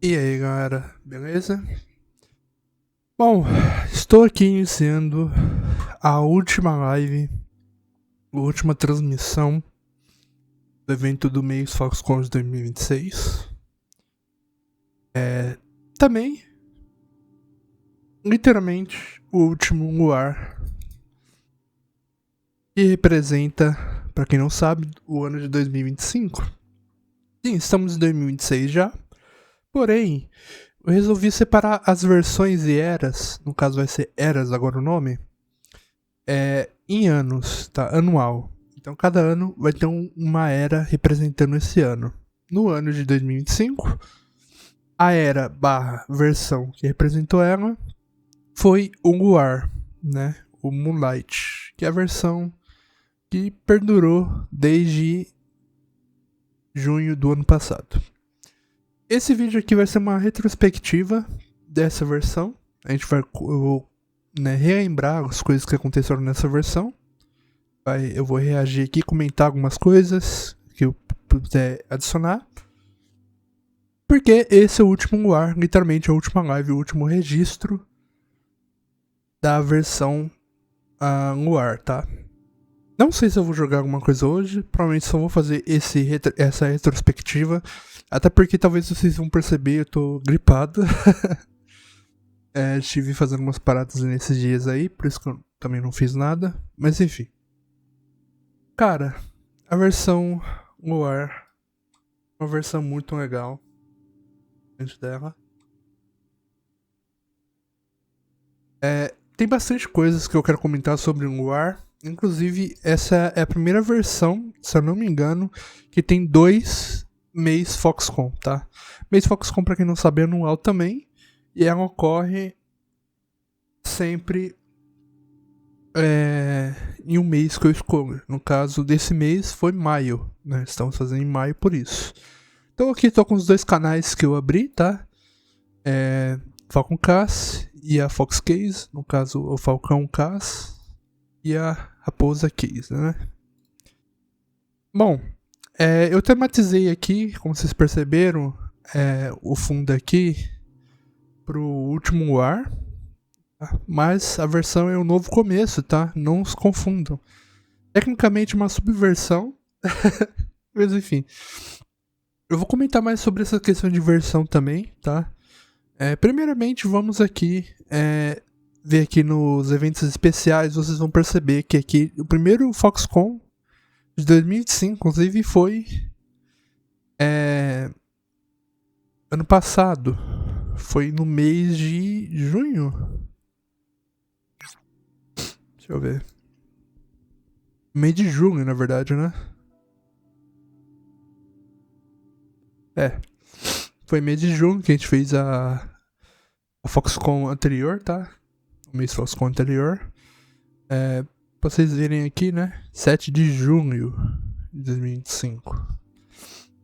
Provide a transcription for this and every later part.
E aí galera, beleza? Bom, estou aqui iniciando a última live, a última transmissão do evento do mês Foxconn de 2026. Também, literalmente, o último luar que representa, para quem não sabe, o ano de 2025. Sim, estamos em 2026 já, porém, eu resolvi separar as versões e eras, no caso vai ser eras agora o nome, em anos, tá? Anual. Então cada ano vai ter uma era representando esse ano. No ano de 2025, a era barra versão que representou ela foi o Luar, né? O Moonlight, que é a versão que perdurou desde junho do ano passado. Esse vídeo aqui vai ser uma retrospectiva dessa versão. A gente vai relembrar as coisas que aconteceram nessa versão. Eu vou reagir aqui, comentar algumas coisas que eu puder adicionar. Porque esse é o último luar, literalmente a última live, o último registro da versão luar, tá? Não sei se eu vou jogar alguma coisa hoje, provavelmente só vou fazer essa retrospectiva. Até porque talvez vocês vão perceber, eu tô gripado. Estive fazendo umas paradas nesses dias aí, por isso que eu também não fiz nada. Mas enfim. Cara, a versão Luar, uma versão muito legal antes dela. Tem bastante coisas que eu quero comentar sobre o Luar. Inclusive, essa é a primeira versão, se eu não me engano, que tem 2 mês Foxconn, tá? Mês Foxconn, pra quem não sabe, é anual também. E ela ocorre sempre em um mês que eu escolho. No caso desse mês foi maio, né? Estamos fazendo em maio por isso. Então aqui tô com os 2 canais que eu abri, tá? Falcon Cass e a Fox Case, no caso o Falcão Cass e a Raposa Case, né? Bom, eu tematizei aqui, como vocês perceberam, o fundo aqui pro último luar. Mas a versão é um novo começo, tá? Não se confundam. Tecnicamente uma subversão. Mas enfim. Eu vou comentar mais sobre essa questão de versão também, tá? Primeiramente, vamos aqui ver aqui nos eventos especiais. Vocês vão perceber que aqui o primeiro Foxconn de 2005, inclusive, foi ano passado. Foi no mês de junho. Deixa eu ver. Mês de julho, na verdade, né? Foi mês de junho que a gente fez a Foxconn anterior, tá? O mês Foxconn anterior. Pra vocês verem aqui, né? 7 de junho de 2025.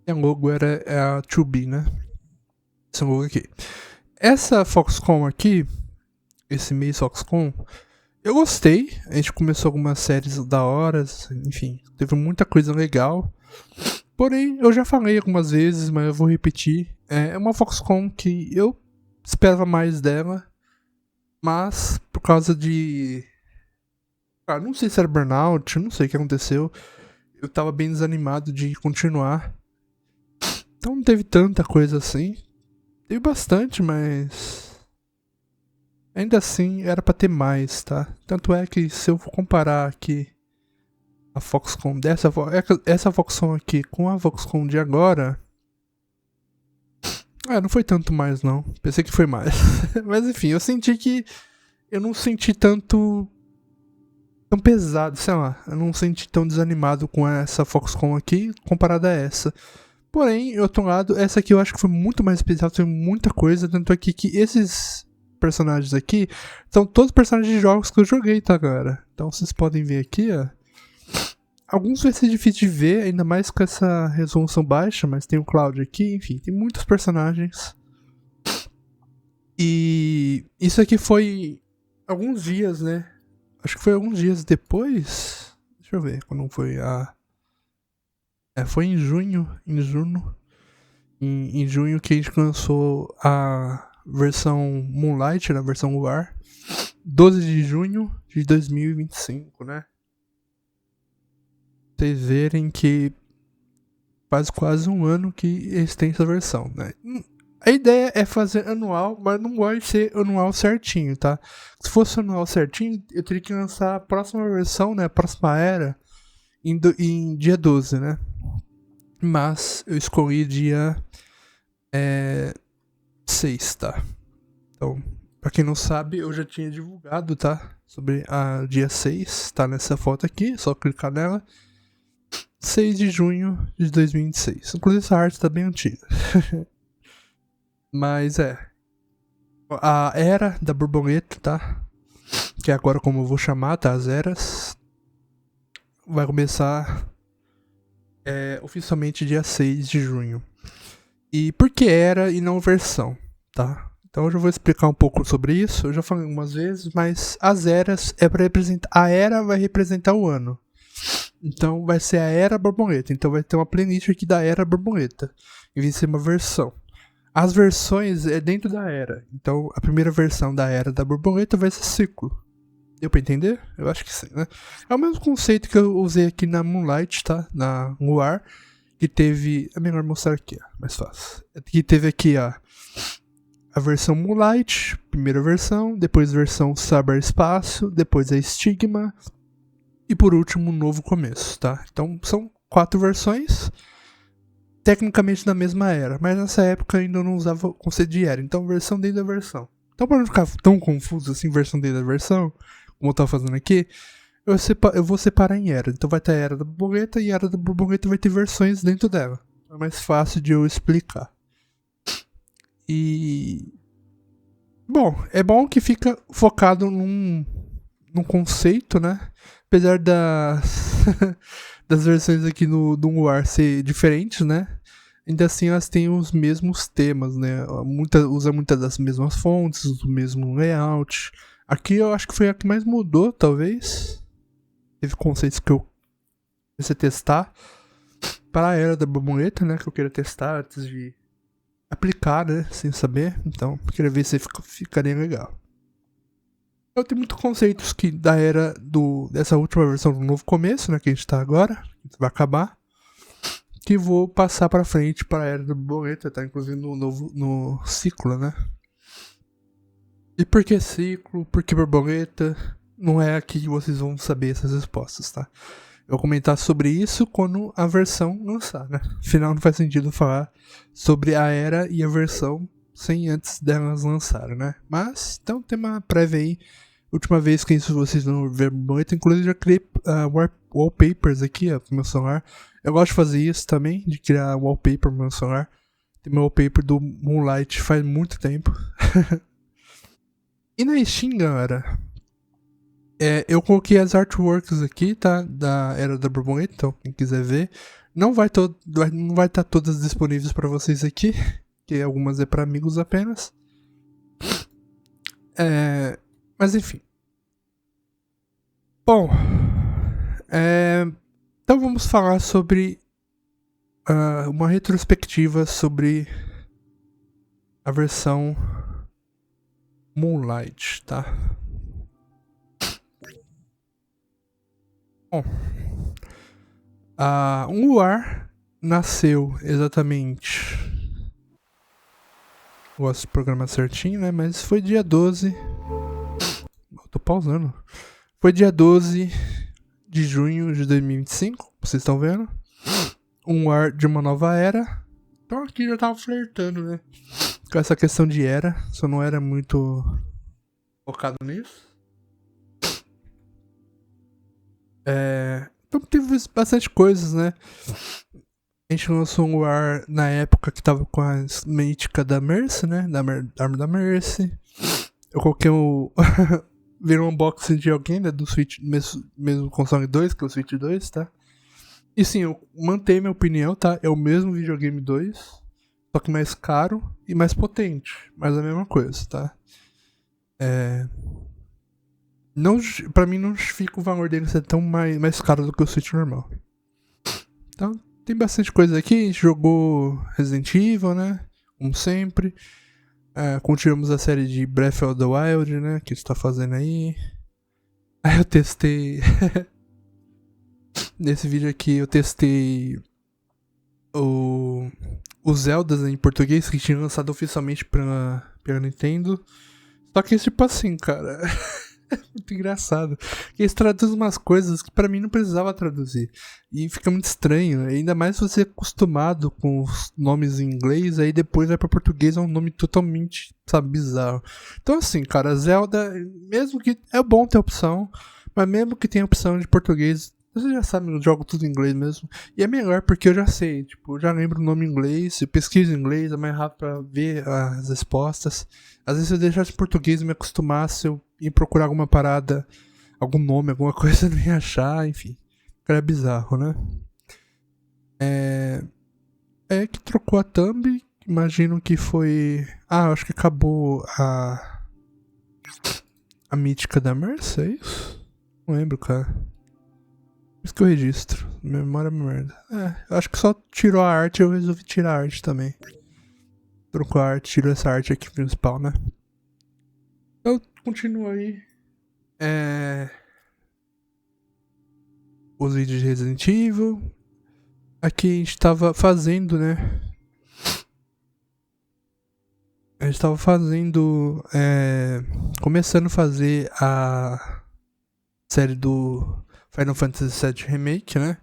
E a logo era a 2B, né? Essa logo aqui. Essa Foxconn aqui, esse mês Foxconn, eu gostei. A gente começou algumas séries da hora, enfim, teve muita coisa legal. Porém, eu já falei algumas vezes, mas eu vou repetir. É uma Foxconn que eu esperava mais dela, mas por causa de... não sei se era burnout, não sei o que aconteceu. Eu tava bem desanimado de continuar. Então não teve tanta coisa assim. Teve bastante, mas... ainda assim, era pra ter mais, tá? Tanto é que se eu for comparar aqui a Foxconn essa Foxconn aqui com a Foxconn de agora... não foi tanto mais não. Pensei que foi mais. Mas enfim, eu senti que... eu não senti tanto... tão pesado, sei lá. Eu não senti tão desanimado com essa Foxconn aqui comparada a essa. Porém, do outro lado, essa aqui eu acho que foi muito mais especial, tem muita coisa. Tanto aqui que esses personagens aqui são todos personagens de jogos que eu joguei, tá, galera? Então vocês podem ver aqui, ó. Alguns vai ser difícil de ver, ainda mais com essa resolução baixa, mas tem o Cloud aqui, enfim, tem muitos personagens. E isso aqui foi alguns dias, né? Acho que foi alguns dias depois. Deixa eu ver quando foi a... foi em junho. em junho que a gente lançou a versão Moonlight, na versão UR. 12 de junho de 2025, né? Vocês verem que faz quase um ano que eles têm essa versão, né? A ideia é fazer anual, mas não gosto de ser anual certinho, tá? Se fosse anual certinho, eu teria que lançar a próxima versão, né? A próxima era em dia 12, né? Mas eu escolhi dia 6, tá? Então, pra quem não sabe, eu já tinha divulgado, tá? Sobre a dia 6, tá nessa foto aqui, é só clicar nela. 6 de junho de 2026. Inclusive essa arte tá bem antiga. Mas a era da borboleta, tá? Que é agora como eu vou chamar, tá? As eras. Vai começar oficialmente dia 6 de junho. E por que era e não versão, tá? Então eu já vou explicar um pouco sobre isso. Eu já falei algumas vezes, mas as eras é para representar. A era vai representar o ano. Então vai ser a era borboleta. Então vai ter uma playlist aqui da era borboleta. E vai ser uma versão. As versões é dentro da era. Então a primeira versão da era da borboleta vai ser ciclo. Deu pra entender? Eu acho que sim, né? É o mesmo conceito que eu usei aqui na Moonlight, tá? Na UR. Que teve. É melhor mostrar aqui, ó. Mais fácil. Que teve aqui, ó. A versão Moonlight, primeira versão. Depois versão Cyberespaço. Depois a Estigma. E por último, um novo começo, tá? Então são 4 versões, tecnicamente na mesma era, mas nessa época ainda não usava o conceito de era, então versão dentro da versão. Então para não ficar tão confuso assim, versão dentro da versão, como eu tava fazendo aqui, eu vou separar em era. Então vai ter a era da borboleta e a era da borboleta vai ter versões dentro dela. É mais fácil de eu explicar. E... Bom, é bom que fica focado num conceito, né? Apesar das versões aqui no War ser diferentes, né? Ainda assim elas têm os mesmos temas, né? Usa muitas das mesmas fontes, o mesmo layout. Aqui eu acho que foi a que mais mudou, talvez. Teve conceitos que eu comecei a testar para a era da borboleta, né? Que eu queria testar antes de aplicar, né? Sem saber. Então, queria ver se ficaria legal. Eu tenho muitos conceitos que da era dessa última versão do novo começo, né, que a gente tá agora, que vai acabar, que vou passar pra frente para a era da borboleta, tá, inclusive no ciclo, né. E por que ciclo, por que borboleta, não é aqui que vocês vão saber essas respostas, tá. Eu vou comentar sobre isso quando a versão lançar, né. Afinal não faz sentido falar sobre a era e a versão sem antes delas lançarem, né. Mas, então tem uma prévia aí. Última vez que isso vocês não ver muito, inclusive já criei wallpapers aqui, ó, pro meu celular. Eu gosto de fazer isso também, de criar wallpaper pro meu celular. Tem meu wallpaper do Moonlight faz muito tempo. E na Steam, galera, eu coloquei as artworks aqui, tá? Da Era da Borboleta, então quem quiser ver. Não vai estar todas disponíveis pra vocês aqui, que algumas é pra amigos apenas. Mas enfim. Bom, então vamos falar sobre uma retrospectiva sobre a versão Moonlight, tá? Bom, um War nasceu exatamente... Gosto de programar certinho, né? Mas foi dia 12... Eu tô pausando. Foi dia 12 de junho de 2025, vocês estão vendo. Um War de uma nova era. Então aqui já tava flertando, né? Com essa questão de era. Só não era muito focado nisso. Então teve bastante coisas, né? A gente lançou um War na época que tava com a mítica da Mercy, né? Da arma da Mercy. Eu coloquei o... Virou um unboxing de alguém, né? Do Switch, mesmo console 2, que é o Switch 2, tá? E sim, eu mantenho minha opinião, tá? É o mesmo videogame 2, só que mais caro e mais potente. Mas é a mesma coisa, tá? Não, pra mim não justifica o valor dele ser tão mais caro do que o Switch normal. Então, tem bastante coisa aqui. A gente jogou Resident Evil, né? Como sempre. Continuamos a série de Breath of the Wild, né? Que você tá fazendo aí. Aí eu testei. Nesse vídeo aqui eu testei os Zeldas em português que tinham lançado oficialmente pela Nintendo. Só que tipo assim, cara. É muito engraçado. Eles traduzem umas coisas que pra mim não precisava traduzir. E fica muito estranho. Ainda mais se você é acostumado com os nomes em inglês, aí depois vai pra português é um nome totalmente, sabe, bizarro. Então assim, cara, Zelda, mesmo que é bom ter opção, mas mesmo que tenha opção de português, você já sabe, eu jogo tudo em inglês mesmo. E é melhor porque eu já sei, tipo, eu já lembro o nome em inglês, eu pesquiso em inglês, é mais rápido pra ver as respostas. Às vezes se eu deixasse em português e me acostumasse, eu ia procurar alguma parada, algum nome, alguma coisa, eu não ia achar, enfim. Era bizarro, né? É que trocou a thumb, imagino que foi... acho que acabou a mítica da Mercy, é isso? Não lembro, cara. Isso que eu registro. Memória é uma merda. Eu acho que só tirou a arte e eu resolvi tirar a arte também. Trocou a arte, tirou essa arte aqui principal, né? Eu continuo aí. Os vídeos de Resident Evil. Aqui a gente tava fazendo, né? A gente tava fazendo. Começando a fazer a série do Final Fantasy VII Remake, né?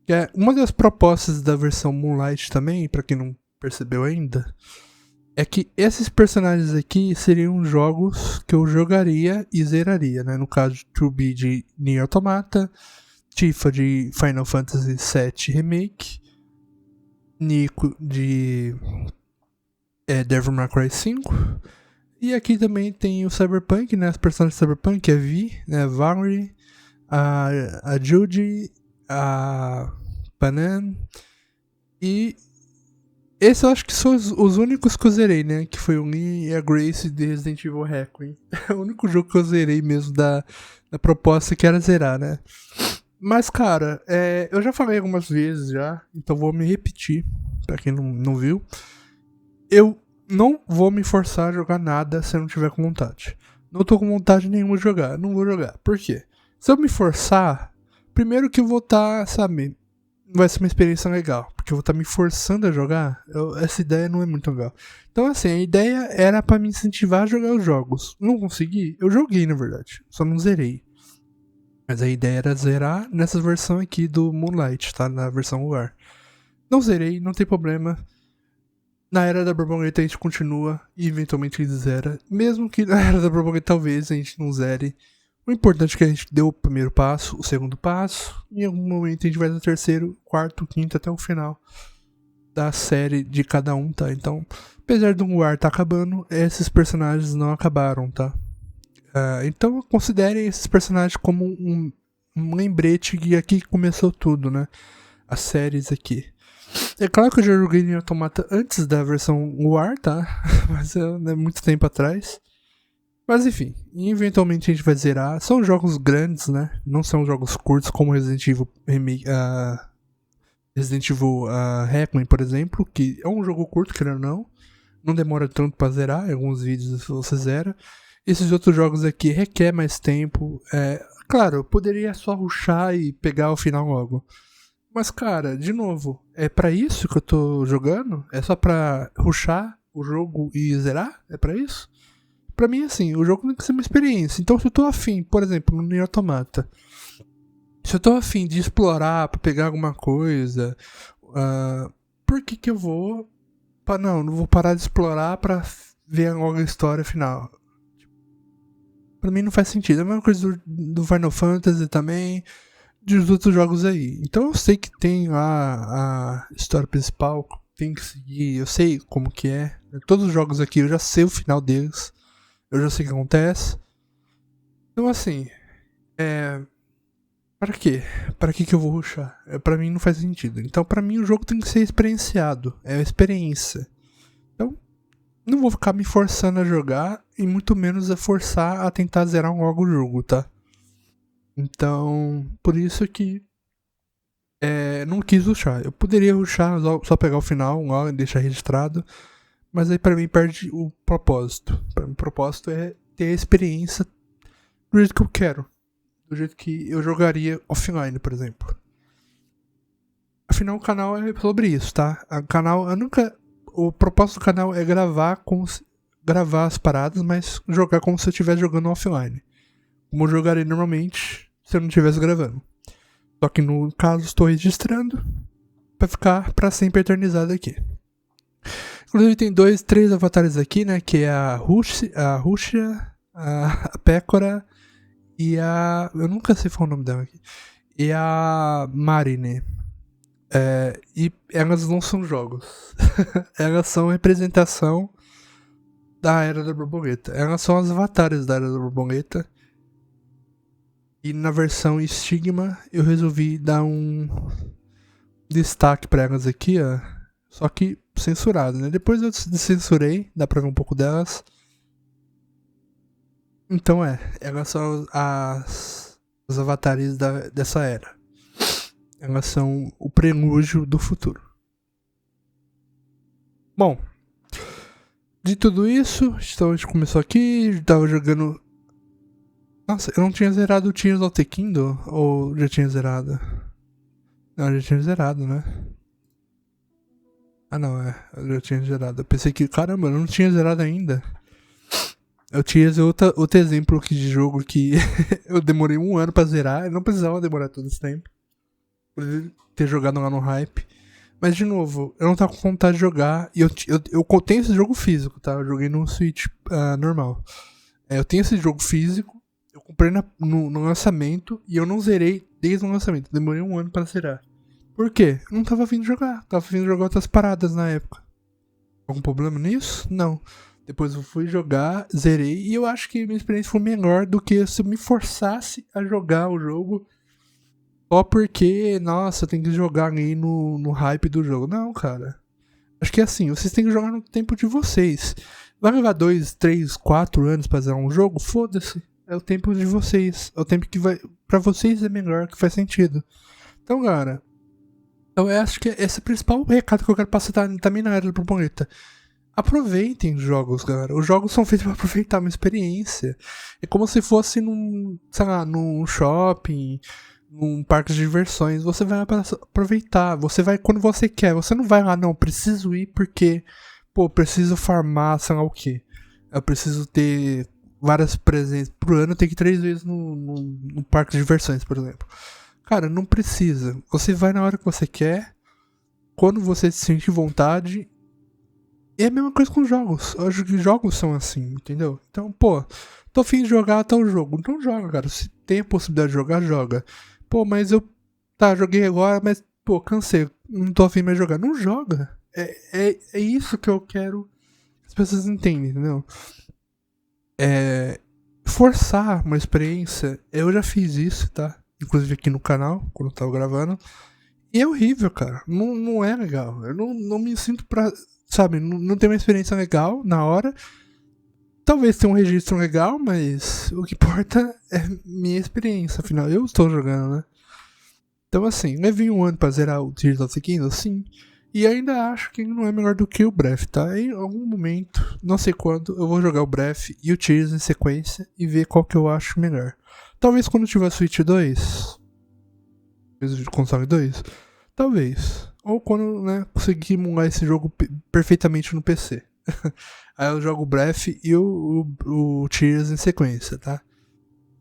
Que é uma das propostas da versão Moonlight também, pra quem não percebeu ainda, é que esses personagens aqui seriam jogos que eu jogaria e zeraria, né? No caso, 2B de Nier Automata, Tifa de Final Fantasy VII Remake, Nico de Devil May Cry 5, e aqui também tem o Cyberpunk, né? As personagens do Cyberpunk, a Vi, né? A Valerie, a Judy, a Panam, e esse eu acho que são os únicos que eu zerei, né? Que foi o Lee e a Grace de Resident Evil Requiem. É o único jogo que eu zerei mesmo da proposta que era zerar, né? Mas, cara, eu já falei algumas vezes já, então vou me repetir, pra quem não viu. Eu não vou me forçar a jogar nada se eu não tiver com vontade. Não tô com vontade nenhuma de jogar, não vou jogar. Por quê? Se eu me forçar, primeiro que eu vou estar, sabe, não vai ser uma experiência legal, porque eu vou estar me forçando a jogar, essa ideia não é muito legal. Então assim, a ideia era pra me incentivar a jogar os jogos. Não consegui? Eu joguei, na verdade, só não zerei. Mas a ideia era zerar nessa versão aqui do Moonlight, tá? Na versão UR. Não zerei, não tem problema. Na Era da Borboleta a gente continua e eventualmente a gente zera. Mesmo que na Era da Borboleta talvez a gente não zere. O importante é que a gente deu o primeiro passo, o segundo passo. Em algum momento a gente vai do terceiro, quarto, quinto até o final da série de cada um, tá? Então, apesar do UR tá acabando, esses personagens não acabaram, tá? Então considerem esses personagens como um lembrete que aqui começou tudo, né? As séries aqui. É claro que eu já joguei Nier Automata antes da versão UR, tá? Mas é muito tempo atrás. Mas enfim, eventualmente a gente vai zerar. São jogos grandes, né? Não são jogos curtos como Resident Evil Resident Evil Requiem, por exemplo, que é um jogo curto, querendo ou não. Não demora tanto pra zerar, em alguns vídeos você zera. Esses outros jogos aqui requer mais tempo. Claro, eu poderia só rushar e pegar o final logo. Mas, cara, de novo, é pra isso que eu tô jogando? É só pra rushar o jogo e zerar? É pra isso? Pra mim, assim, o jogo tem que ser uma experiência. Então, se eu tô afim, por exemplo, no Nier Automata, se eu tô afim de explorar pra pegar alguma coisa, por que eu vou... Não vou parar de explorar pra ver logo a história final. Pra mim não faz sentido. É a mesma coisa do Final Fantasy também, dos outros jogos aí. Então eu sei que tem a história principal, tem que seguir, eu sei como que é. Todos os jogos aqui eu já sei o final deles, eu já sei o que acontece. Então assim, para quê? Para que eu vou rushar? Pra mim não faz sentido. Então pra mim o jogo tem que ser experienciado, é a experiência. Então não vou ficar me forçando a jogar e muito menos a forçar a tentar zerar logo o jogo, tá? Então, por isso que não quis rushar. Eu poderia rushar, só pegar o final lá e deixar registrado. Mas aí pra mim perde o propósito. Pra mim o propósito é ter a experiência do jeito que eu quero. Do jeito que eu jogaria offline, por exemplo. Afinal, o canal é sobre isso, tá? O propósito do canal é gravar as paradas, mas jogar como se eu estivesse jogando offline. Como eu jogaria normalmente se eu não estivesse gravando. Só que no caso estou registrando pra ficar pra sempre eternizado aqui. Inclusive tem 3 avatares aqui, né? Que é a Ruxia, a Pécora e a... Eu nunca sei falar o nome dela aqui. E a Marine. E elas não são jogos. Elas são representação da Era da Borboleta. Elas são as avatares da Era da Borboleta. E na versão Estigma eu resolvi dar um destaque pra elas aqui, ó. Só que censurado, né? Depois eu censurei, dá pra ver um pouco delas. Então elas são os avatares dessa era. Elas são o prelúdio do futuro. Bom, de tudo isso, então a gente começou aqui, tava jogando... Nossa, eu não tinha zerado o Tears of the Kingdom? Ou já tinha zerado? Não, já tinha zerado, né? Ah não, eu já tinha zerado. Eu pensei que, caramba, eu não tinha zerado ainda. Eu tinha outro exemplo aqui de jogo que eu demorei 1 ano pra zerar. Eu não precisava demorar todo esse tempo. Por ter jogado lá no hype. Mas de novo, eu não tava com vontade de jogar. E eu tenho esse jogo físico, tá? Eu joguei no Switch normal. Eu tenho esse jogo físico. Eu comprei no lançamento. E eu não zerei desde o lançamento. Demorei 1 ano pra zerar. Por quê? Eu não tava vindo jogar. Tava vindo jogar outras paradas na época. Algum problema nisso? Não. Depois eu fui jogar, zerei. E eu acho que minha experiência foi melhor do que se eu me forçasse a jogar o jogo. Só porque, nossa, eu tenho que jogar aí no hype do jogo. Não, cara. Acho que é assim, vocês têm que jogar no tempo de vocês. Vai levar 2, 3, 4 anos pra zerar um jogo? Foda-se. É o tempo de vocês. É o tempo que vai. Pra vocês é melhor, que faz sentido. Então, cara. Eu acho que esse é o principal recado que eu quero passar também na era do planeta. Aproveitem os jogos, galera. Os jogos são feitos pra aproveitar uma experiência. É como se fosse sei lá, num shopping, num parque de diversões. Você vai aproveitar. Você vai quando você quer. Você não vai lá, não, preciso ir porque, preciso farmar, sei lá o quê. Eu preciso ter várias presenças. Por ano eu tenho que ir 3 vezes no parque de diversões, por exemplo. Cara, não precisa. Você vai na hora que você quer, quando você se sente vontade. E é a mesma coisa com jogos. Eu acho que jogos são assim, entendeu? Então, tô afim de jogar tal jogo. Então joga, cara. Se tem a possibilidade de jogar, joga. Mas eu... Tá, joguei agora, mas, cansei. Não tô afim mais de jogar. Não joga. É isso que eu quero que as pessoas entendem, entendeu? Forçar uma experiência. Eu já fiz isso, tá? Inclusive aqui no canal, quando eu tava gravando. E é horrível, cara. Não é legal. Eu não me sinto pra... Sabe, não tem uma experiência legal na hora. Talvez tenha um registro legal, mas o que importa é minha experiência. Afinal, eu estou jogando, né? Então, assim, levei 1 ano pra zerar o Tears of the Kingdom, sim. E ainda acho que não é melhor do que o Breath, tá? Em algum momento, não sei quando, eu vou jogar o Breath e o Tears em sequência e ver qual que eu acho melhor. Talvez quando tiver Switch 2, console 2, talvez. Ou quando, né, conseguir emular esse jogo perfeitamente no PC. Aí eu jogo o Breath e o Tears em sequência, tá?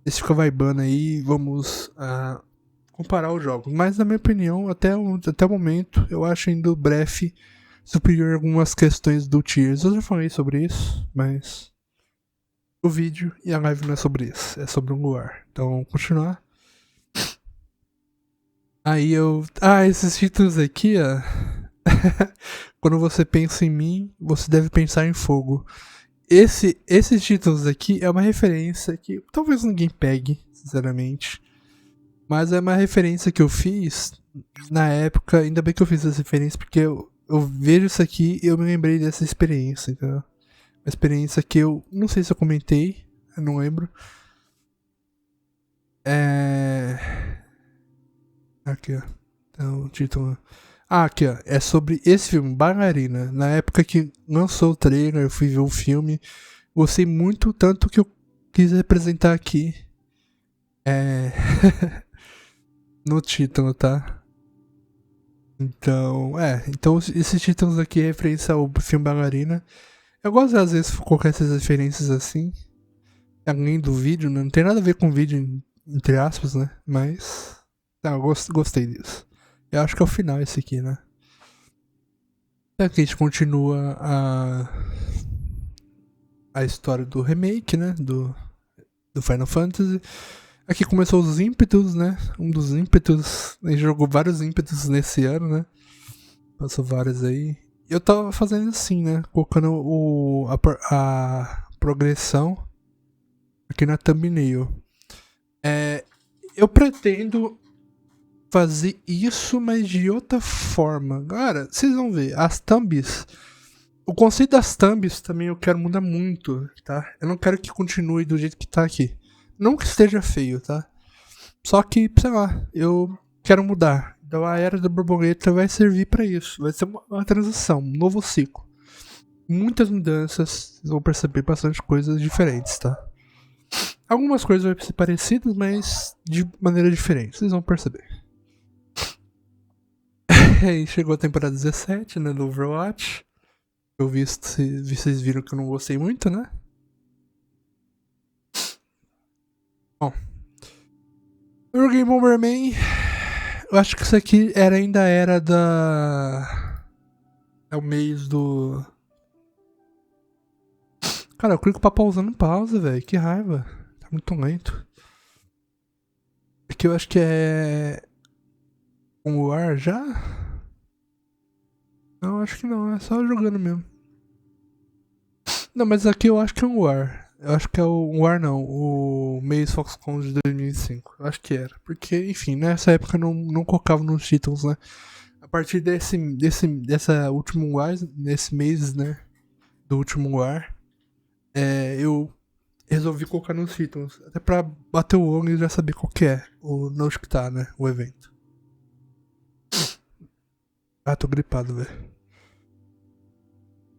Esse fica vibando aí, vamos comparar os jogos. Mas na minha opinião, até o momento, eu acho ainda o Breath superior a algumas questões do Tears. Eu já falei sobre isso, mas o vídeo e a live não é sobre isso, é sobre um lugar. Então vamos continuar. Aí esses títulos aqui, ó. Quando você pensa em mim, você deve pensar em fogo. Esses títulos aqui é uma referência que talvez ninguém pegue, sinceramente. Mas é uma referência que eu fiz na época. Ainda bem que eu fiz essa referência, porque eu vejo isso aqui e eu me lembrei dessa experiência, entendeu? Uma experiência que eu não sei se eu comentei, eu não lembro. Aqui, ó. Não, o título. Ah, aqui, ó. É sobre esse filme, Bailarina. Na época que lançou o trailer, eu fui ver o filme. Gostei muito, tanto que eu quis representar aqui. É. No título, tá? Então, Então, esses títulos aqui é referência ao filme Bailarina. Eu gosto às vezes de colocar essas referências assim. Além do vídeo, né? Não tem nada a ver com vídeo, entre aspas, né? Mas. Tá, eu gostei disso. Eu acho que é o final esse aqui, né? Aqui a gente continua a história do remake, né? Do Final Fantasy. Aqui começou os ímpetos, né? Um dos ímpetos. A gente jogou vários ímpetos nesse ano, né? Passou vários aí. Eu tava fazendo assim, né? Colocando a progressão aqui na thumbnail. Eu pretendo fazer isso, mas de outra forma. Cara, vocês vão ver, as thumbs. O conceito das thumbs também eu quero mudar muito, tá? Eu não quero que continue do jeito que tá aqui. Não que esteja feio, tá? Só que, sei lá, eu quero mudar. Então a Era da Borboleta vai servir pra isso. Vai ser uma transição, um novo ciclo. Muitas mudanças, vocês vão perceber bastante coisas diferentes, tá? Algumas coisas vão ser parecidas, mas de maneira diferente, vocês vão perceber. Aí chegou a temporada 17, né, do Overwatch. Eu vi, vocês viram que eu não gostei muito, né? Bom. Eu joguei Bomberman. Eu acho que isso aqui ainda era da... É o mês do... Cara, eu clico pra pausar, não pausa, velho. Que raiva. Tá muito lento. Aqui eu acho que é... Um War já? Não, acho que não. É só jogando mesmo. Não, mas aqui eu acho que é um War. Eu acho que é um War não. O Maze Foxconn de 2005. Eu acho que era. Porque, enfim, nessa época não colocava nos títulos, né? A partir dessa último War, nesse mês, né? Do último War, eu resolvi colocar nos títulos. Até pra bater o olho e já saber qual que é. Onde que tá, né? O evento. Ah, tô gripado, velho.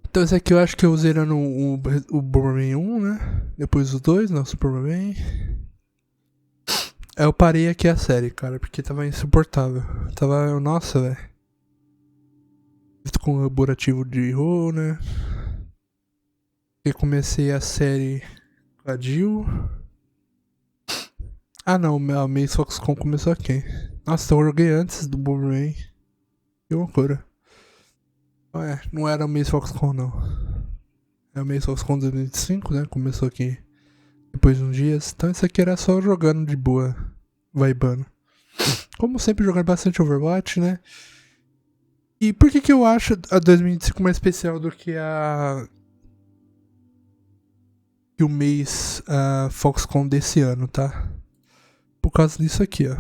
Então esse aqui eu acho que eu zerando o Bomberman 1, né? Depois o 2, não, Superman. Aí eu parei aqui a série, cara, porque tava insuportável. Tava, nossa, velho. Com o laborativo de erro, né? Eu comecei a série com a Jill. Ah não, a Maze Foxconn começou aqui. Nossa, então eu joguei antes do Bomberman. Que loucura. Não era o Maze Foxconn não. É o Maze Foxconn 2025, né? Começou aqui depois de uns dias. Então isso aqui era só jogando de boa, vibando. Como sempre, jogando bastante Overwatch, né? E por que eu acho a 2025 mais especial do que o mês Foxconn desse ano, tá? Por causa disso aqui, ó.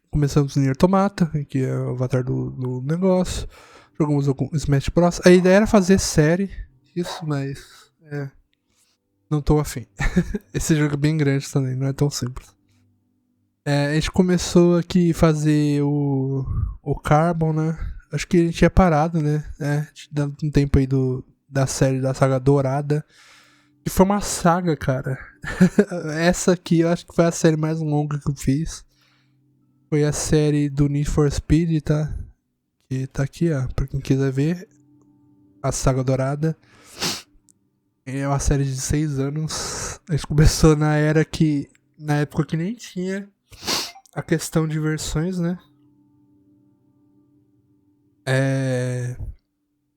Começamos no Nier Automata, que é o avatar do negócio. Jogamos algum Smash Bros. A ideia era fazer série, isso, mas não tô afim. Esse jogo é bem grande também, não é tão simples. A gente começou aqui a fazer o Carbon, né? Acho que a gente tinha parado, né? Dando um tempo aí da série da saga Dourada. Que foi uma saga, cara. Essa aqui eu acho que foi a série mais longa que eu fiz. Foi a série do Need for Speed, tá? Que tá aqui, ó. Pra quem quiser ver. A saga Dourada. É uma série de 6 anos. A gente começou na época que nem tinha a questão de versões, né?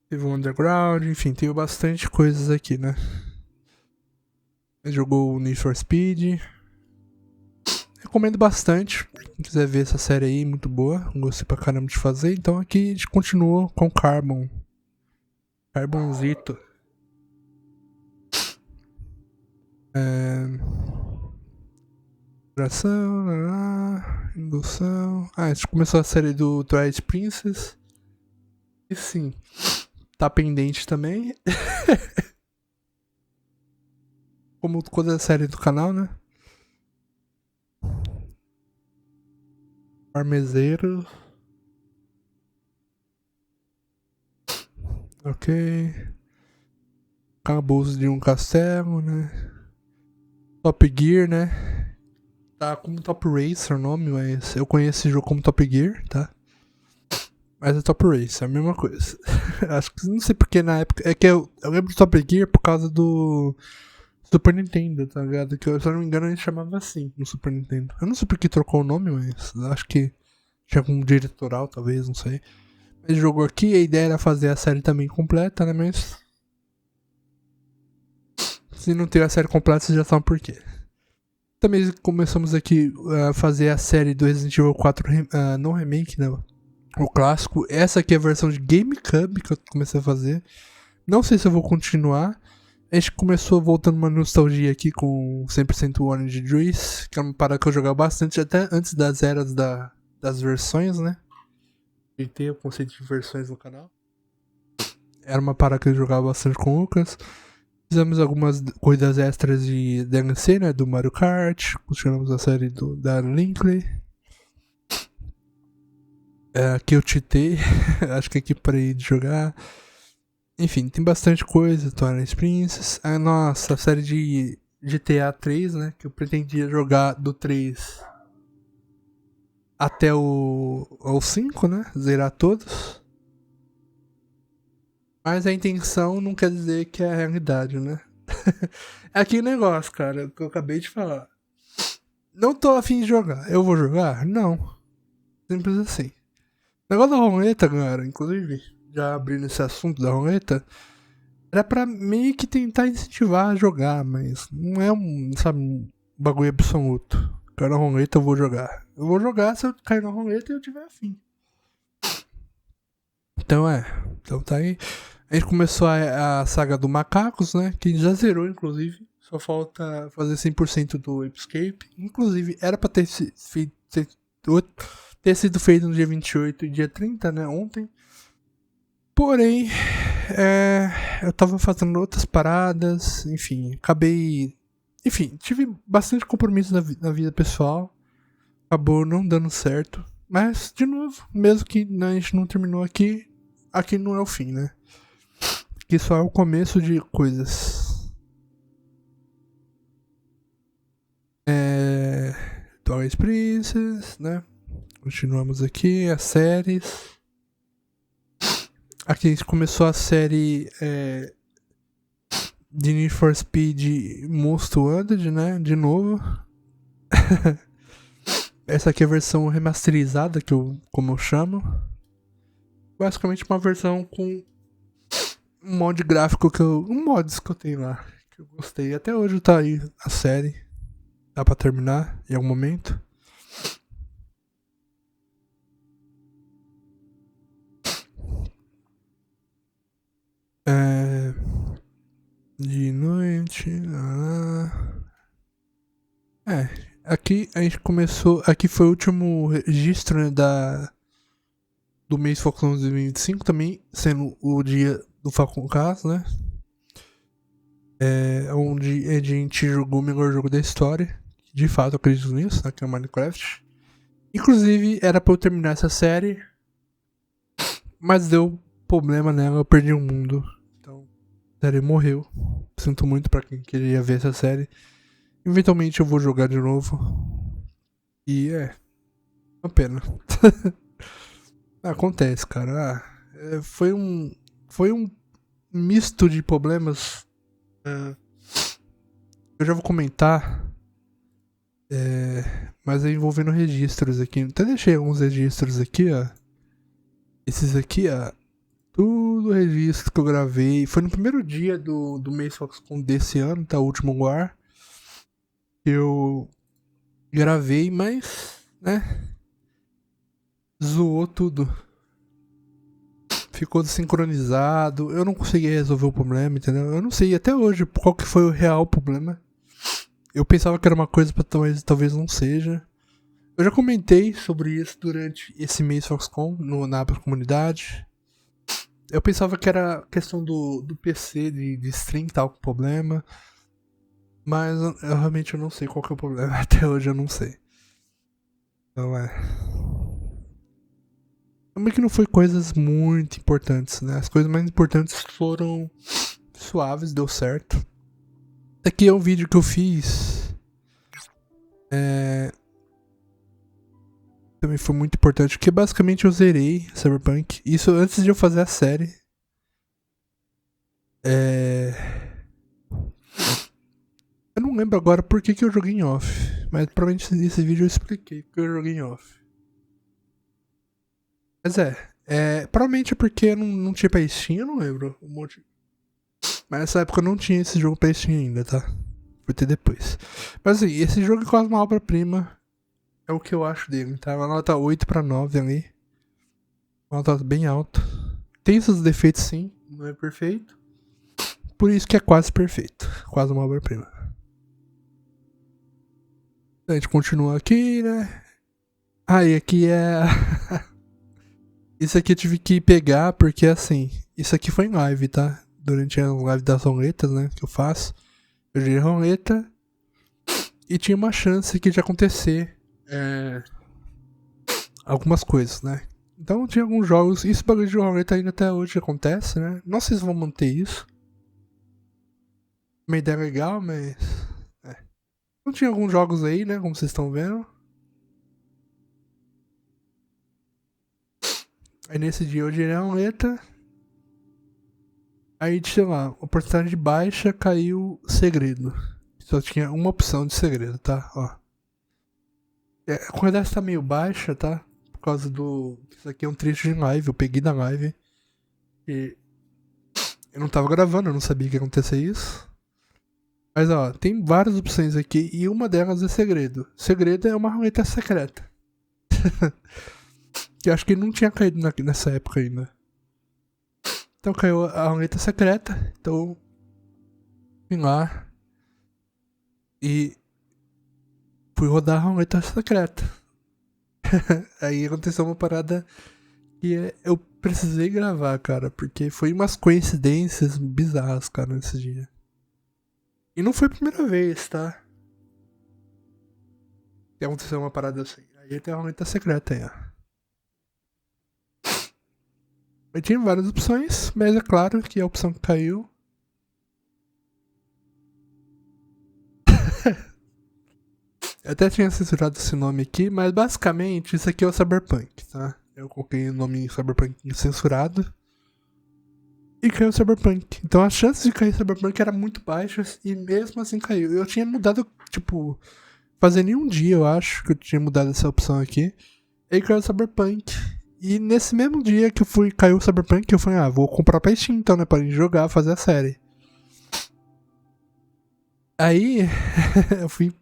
Teve o Underground, enfim, teve bastante coisas aqui, né? Jogou o Need for Speed. Recomendo bastante. Quem quiser ver essa série aí, muito boa. Gostei pra caramba de fazer. Então aqui a gente continua com Carbon. Carbonzito. Indução. A gente começou a série do Twilight Princess. E sim, tá pendente também. Como toda a série do canal, né? Parmeseiro. Ok. Cabos de um castelo, né? Top Gear, né? Tá como Top Racer o nome, mas eu conheço esse jogo como Top Gear, tá? Mas é Top Racer, é a mesma coisa. Acho que não sei porque na época. É que eu lembro de Top Gear por causa do Super Nintendo, tá ligado? Que eu, se eu não me engano, a gente chamava assim no Super Nintendo. Eu não sei porque trocou o nome, mas acho que tinha algum diretoral, talvez, não sei. Mas jogou aqui, a ideia era fazer a série também completa, né? Mas se não ter a série completa, vocês já sabem por quê. Também começamos aqui a fazer a série do Resident Evil 4, não remake, né? O clássico. Essa aqui é a versão de GameCube que eu comecei a fazer. Não sei se eu vou continuar. A gente começou voltando uma nostalgia aqui com 100% Orange Juice, que é uma parada que eu jogava bastante até antes das eras das versões, né? E ter o conceito de versões no canal. Era uma parada que eu jogava bastante com o Lucas. Fizemos algumas coisas extras de DLC, né? Do Mario Kart. Continuamos a série da Linkley. Aqui eu cheatei. Acho que aqui parei de jogar. Enfim, tem bastante coisa. Twilight Princess. A nossa série de GTA 3, né? Que eu pretendia jogar do 3 até o 5, né? Zerar todos. Mas a intenção não quer dizer que é a realidade, né? É aquele negócio, cara, que eu acabei de falar. Não tô afim de jogar. Eu vou jogar? Não. Simples assim. O negócio da roleta, galera, inclusive, já abrindo esse assunto da roleta, era pra meio que tentar incentivar a jogar, mas não é um bagulho absoluto. Cara, na roleta eu vou jogar. Eu vou jogar se eu cair na roleta e eu tiver afim. Então tá aí. A gente começou a saga do Macacos, né? Que já zerou, inclusive. Só falta fazer 100% do Escape. Inclusive, era pra ter sido feito no dia 28 e dia 30, né? Ontem. Porém, eu tava fazendo outras paradas. Enfim, acabei. Enfim, tive bastante compromisso na vida pessoal. Acabou não dando certo. Mas, de novo, mesmo que a gente não terminou aqui, aqui não é o fim, né? Que só é o começo de coisas. Twilight Princess, né? Continuamos aqui, as séries. Aqui a gente começou a série de Need for Speed Most Wanted, né? De novo. Essa aqui é a versão remasterizada, como eu chamo. Basicamente uma versão com um mod gráfico mods que eu tenho lá. Que eu gostei. Até hoje tá aí a série. Dá pra terminar em algum momento. De noite. Aqui a gente começou. Aqui foi o último registro, né, do mês Falcão 2025, também sendo o dia do Falcon Cast, né? Onde a gente jogou o melhor jogo da história. De fato, eu acredito nisso, né, que é o Minecraft. Inclusive, era pra eu terminar essa série, mas deu problema nela, eu perdi o mundo. Então, a série morreu. Sinto muito pra quem queria ver essa série. Eventualmente eu vou jogar de novo. E uma pena. Acontece, cara. Foi um misto de problemas. Eu já vou comentar. Mas é envolvendo registros aqui. Até deixei alguns registros aqui, ó. Esses aqui, ó. Tudo registro que eu gravei. Foi no primeiro dia do mês Foxconn desse ano, tá? O último War. Eu gravei, mas, né? Zoou tudo. Ficou desincronizado. Eu não consegui resolver o problema, entendeu? Eu não sei até hoje qual que foi o real problema. Eu pensava que era uma coisa, mas talvez não seja. Eu já comentei sobre isso durante esse mês Foxconn na comunidade. Eu pensava que era questão do PC de stream que tava com problema. Mas eu realmente não sei qual que é o problema. Até hoje eu não sei. Então Também que não foi coisas muito importantes, né? As coisas mais importantes foram suaves, deu certo. Esse aqui é um vídeo que eu fiz. Também foi muito importante, porque basicamente eu zerei Cyberpunk. Isso antes de eu fazer a série. Eu não lembro agora por que eu joguei em off. Mas provavelmente nesse vídeo eu expliquei porque eu joguei em off. Mas provavelmente é porque eu não tinha pra Steam, eu não lembro o motivo. Mas nessa época eu não tinha esse jogo pra Steam ainda, tá? Foi ter depois. Mas assim, esse jogo é quase uma obra-prima. É o que eu acho dele, tá? Uma nota 8/9 ali. Uma nota bem alta. Tem seus defeitos sim, não é perfeito. Por isso que é quase perfeito. Quase uma obra-prima. A gente continua aqui, né? E aqui é. Isso aqui eu tive que pegar porque assim. Isso aqui foi em live, tá? Durante a live das roletas, né? Que eu faço. Eu girei a roleta. E tinha uma chance aqui de acontecer. Algumas coisas, né? Então tinha alguns jogos. Isso bagulho de roleta ainda até hoje acontece, né? Não sei se vão manter isso. Uma ideia legal, mas. Então tinha alguns jogos aí, né? Como vocês estão vendo. Aí nesse dia eu girei a roleta. Aí, sei lá, oportunidade baixa, caiu segredo. Só tinha uma opção de segredo, tá? Ó. A qualidade tá meio baixa, tá? Por causa do. Isso aqui é um trecho de live, eu peguei da live. E eu não tava gravando, eu não sabia que ia acontecer isso. Mas ó, tem várias opções aqui e uma delas é segredo. Segredo é uma roleta secreta. Que eu acho que não tinha caído nessa época ainda. Então caiu a roleta secreta. Então. Vim lá. E. Fui rodar a roleta secreta. Aí aconteceu uma parada que eu precisei gravar, cara. Porque foi umas coincidências bizarras, cara, nesse dia. E não foi a primeira vez, tá? Que aconteceu uma parada assim. Aí tem a roleta secreta aí, ó. Eu tinha várias opções, mas é claro que a opção que caiu. Eu até tinha censurado esse nome aqui, mas basicamente isso aqui é o Cyberpunk, tá? Eu coloquei o nome Cyberpunk censurado. E caiu o Cyberpunk. Então as chances de cair Cyberpunk eram muito baixas e mesmo assim caiu. Eu tinha mudado, tipo, fazia nem um dia, eu acho, que eu tinha mudado essa opção aqui. E aí caiu o Cyberpunk. E nesse mesmo dia que caiu o Cyberpunk, eu falei, vou comprar pra Steam então, né? Pra gente jogar, fazer a série. Aí, eu fui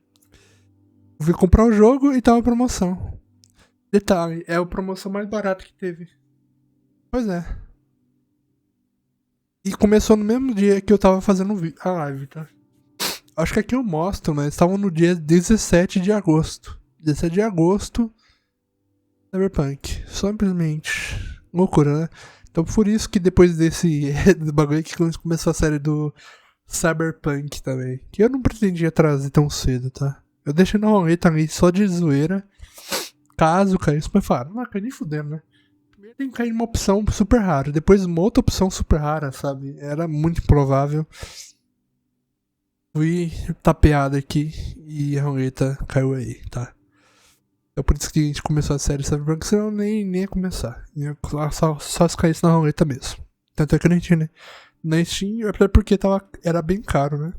comprar o jogo e tava em promoção. Detalhe, é a promoção mais barata que teve. Pois é. E começou no mesmo dia que eu tava fazendo a live, tá? Acho que aqui eu mostro, mas estavam no dia 17 de agosto. 17 de agosto, Cyberpunk. Simplesmente loucura, né? Então por isso que depois desse do bagulho que começou a série do Cyberpunk também. Que eu não pretendia trazer tão cedo, tá? Eu deixei na roleta ali só de zoeira. Caso caísse, mas falaram, não cai nem fudendo, né? Primeiro tem que cair uma opção super rara, depois uma outra opção super rara, sabe? Era muito improvável. Fui tapeado aqui e a roleta caiu aí, tá? É por isso que a gente começou a série Cyberpunk, senão nem ia começar. Só se caísse na roleta mesmo. Tanto é que a gente, né? Na Steam, até porque era bem caro, né?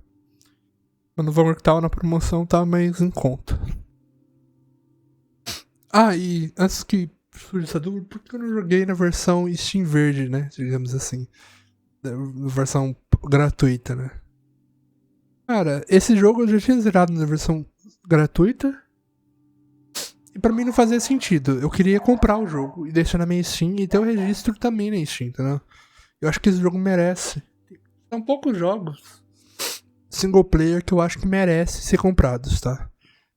Mas no valor que tava na promoção tava mais em conta. E antes que surja essa dúvida, por que eu não joguei na versão Steam Verde, né? Digamos assim. Na versão gratuita, né? Cara, esse jogo eu já tinha zerado na versão gratuita. E pra mim não fazia sentido. Eu queria comprar o jogo e deixar na minha Steam e ter o registro também na Steam, entendeu? Eu acho que esse jogo merece. São poucos jogos single player que eu acho que merece ser comprados, tá?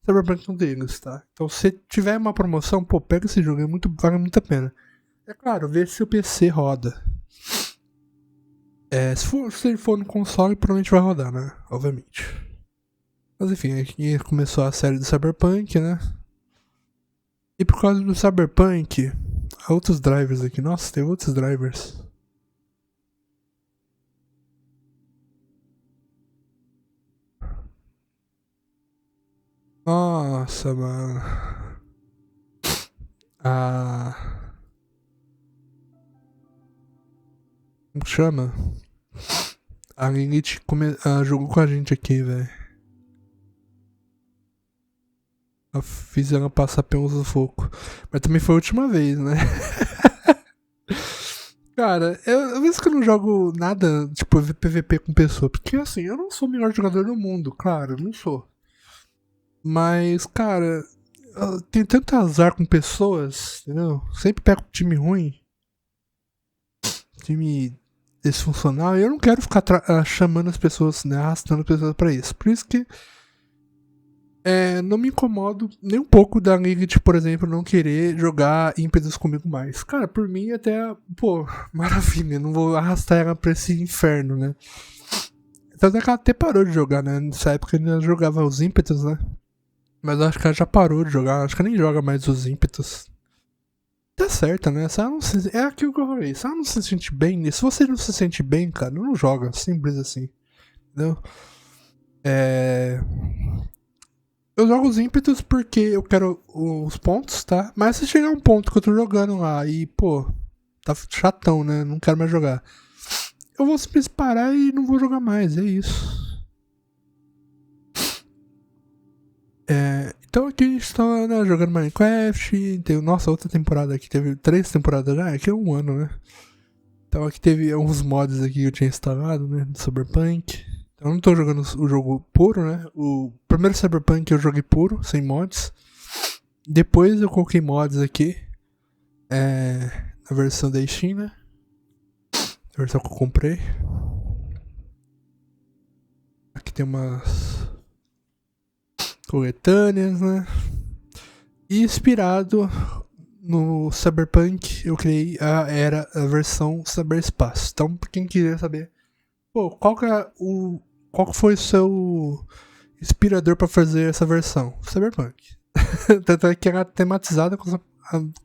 Cyberpunk é um deles, tá? Então se tiver uma promoção, pega esse jogo, vale muito a pena. É claro, ver se o PC roda. Se ele for no console, provavelmente vai rodar, né? Obviamente. Mas enfim, aqui começou a série do Cyberpunk, né? E por causa do Cyberpunk, outros drivers aqui. Nossa, tem outros drivers. Nossa, mano. Como chama? A Lilith jogou com a gente aqui, velho. Eu fiz ela passar pelos sufoco. Mas também foi a última vez, né? Cara, eu vejo que eu não jogo nada, tipo, PVP com pessoa. Porque, assim, eu não sou o melhor jogador do mundo, claro, não sou. Mas, cara, eu tenho tanto azar com pessoas, entendeu? Sempre pego time ruim. Time disfuncional. E eu não quero ficar chamando as pessoas, né? Arrastando pessoas pra isso. Por isso que não me incomodo nem um pouco da Lilith, por exemplo, não querer jogar ímpetos comigo mais. Cara, por mim até, pô, maravilha, não vou arrastar ela pra esse inferno, né? Tanto é que ela até parou de jogar, né? Nessa época ela jogava os ímpetos, né? Mas eu acho que ela já parou de jogar, acho que ela nem joga mais os ímpetos. Tá certo, né? Se ela não se... É aquilo que eu falei, se ela não se sente bem, se você não se sente bem, cara, não joga, simples assim. Entendeu? Eu jogo os ímpetos porque eu quero os pontos, tá? Mas se chegar um ponto que eu tô jogando lá e, pô, tá chatão, né? Não quero mais jogar. Eu vou simplesmente parar e não vou jogar mais, é isso. Então aqui a gente tá, né, jogando Minecraft. Nossa, outra temporada aqui. Teve 3 temporadas já, aqui é um ano, né? Então aqui teve uns mods aqui que eu tinha instalado, né? Do Cyberpunk. Eu não tô jogando o jogo puro, né? O primeiro Cyberpunk eu joguei puro, sem mods. Depois eu coloquei mods aqui. Na versão da Steam, né? A versão que eu comprei. Aqui tem umas coletâneas, né? E inspirado no Cyberpunk, eu criei a versão Cyberspace. Então, pra quem quiser saber, pô, qual que foi o seu inspirador pra fazer essa versão? Cyberpunk. Tanto é que ela é tematizada com a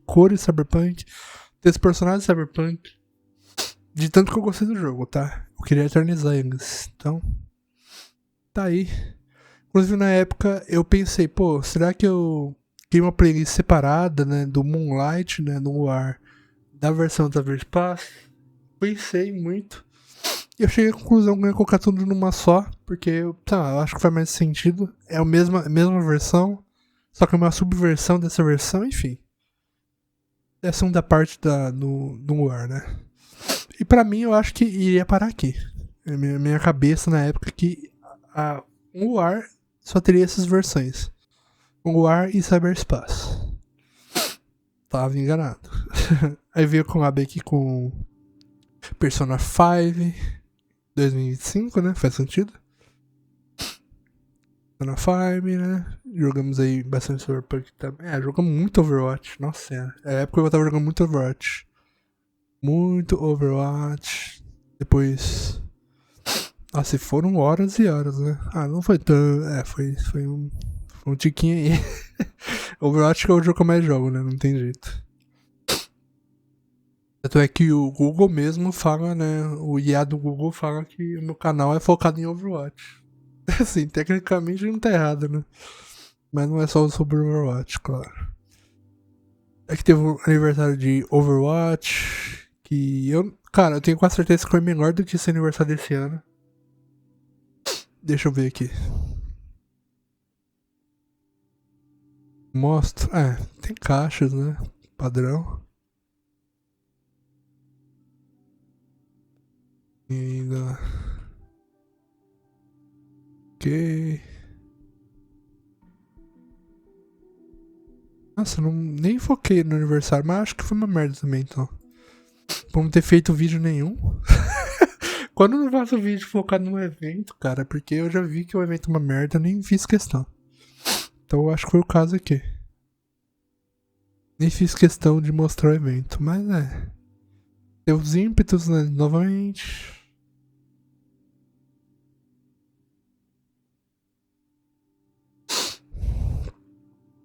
cores Cyberpunk, tem os personagens Cyberpunk. De tanto que eu gostei do jogo, tá? Eu queria eternizar eles. Então, tá aí. Inclusive, na época, eu pensei, pô, será que eu criei uma playlist separada, né? Do Moonlight, né? No War, da versão da Cyberspace? Pensei muito. E eu cheguei à conclusão que eu ia colocar tudo numa só, porque eu acho que faz mais sentido. É a mesma versão, só que é uma subversão dessa versão, enfim. É a segunda parte do War, né? E pra mim, eu acho que iria parar aqui. Minha cabeça na época que o War só teria essas versões. O War e Cyberspace. Tava enganado. Aí veio com a aqui com Persona 5 2025, né? Faz sentido. Persona 5, né? Jogamos aí bastante Cyberpunk também. Jogamos muito Overwatch. Nossa, é a época que eu tava jogando muito Overwatch. Muito Overwatch. Depois. Nossa, foram horas e horas, né? Não foi tão. Foi um tiquinho aí. Overwatch que é o jogo que eu mais jogo, né? Não tem jeito. Tanto é que o Google mesmo fala, né? O IA do Google fala que o meu canal é focado em Overwatch. Assim, tecnicamente não tá errado, né? Mas não é só sobre Overwatch, claro. É que teve um aniversário de Overwatch. Que eu. Cara, eu tenho quase certeza que foi melhor do que esse aniversário desse ano. Deixa eu ver aqui. Mostro. Tem caixas, né? Padrão. E ainda. Ok. Nossa, nem foquei no aniversário, mas acho que foi uma merda também, então. Por não ter feito vídeo nenhum. Quando eu não faço vídeo focado no evento, cara, porque eu já vi que o evento é uma merda, eu nem fiz questão. Então eu acho que foi o caso aqui. Nem fiz questão de mostrar o evento, mas Tem os ímpetos, né, novamente.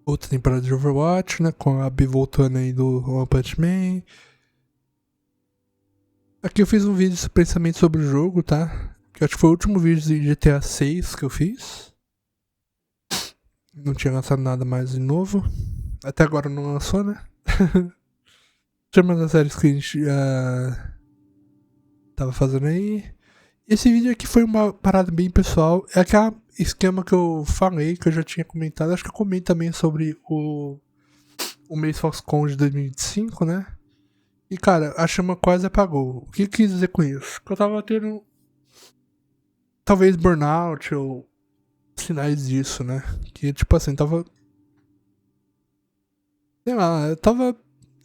outra temporada de Overwatch, né? Com a Abby voltando aí do One Punch Man. Aqui eu fiz um vídeo de pensamento sobre o jogo, tá? Que acho que foi o último vídeo de GTA 6 que eu fiz. Não tinha lançado nada mais de novo. Até agora não lançou, né? Tinha mais as séries que a gente tava fazendo aí. Esse vídeo aqui foi uma parada bem pessoal. É aquele esquema que eu falei, que eu já tinha comentado. Acho que eu comentei também sobre o mês Foxconn de 2025, né? E cara, a chama quase apagou. O que eu quis dizer com isso? Que eu tava tendo talvez burnout ou sinais disso, né? Que tipo assim, tava. Sei lá, eu tava.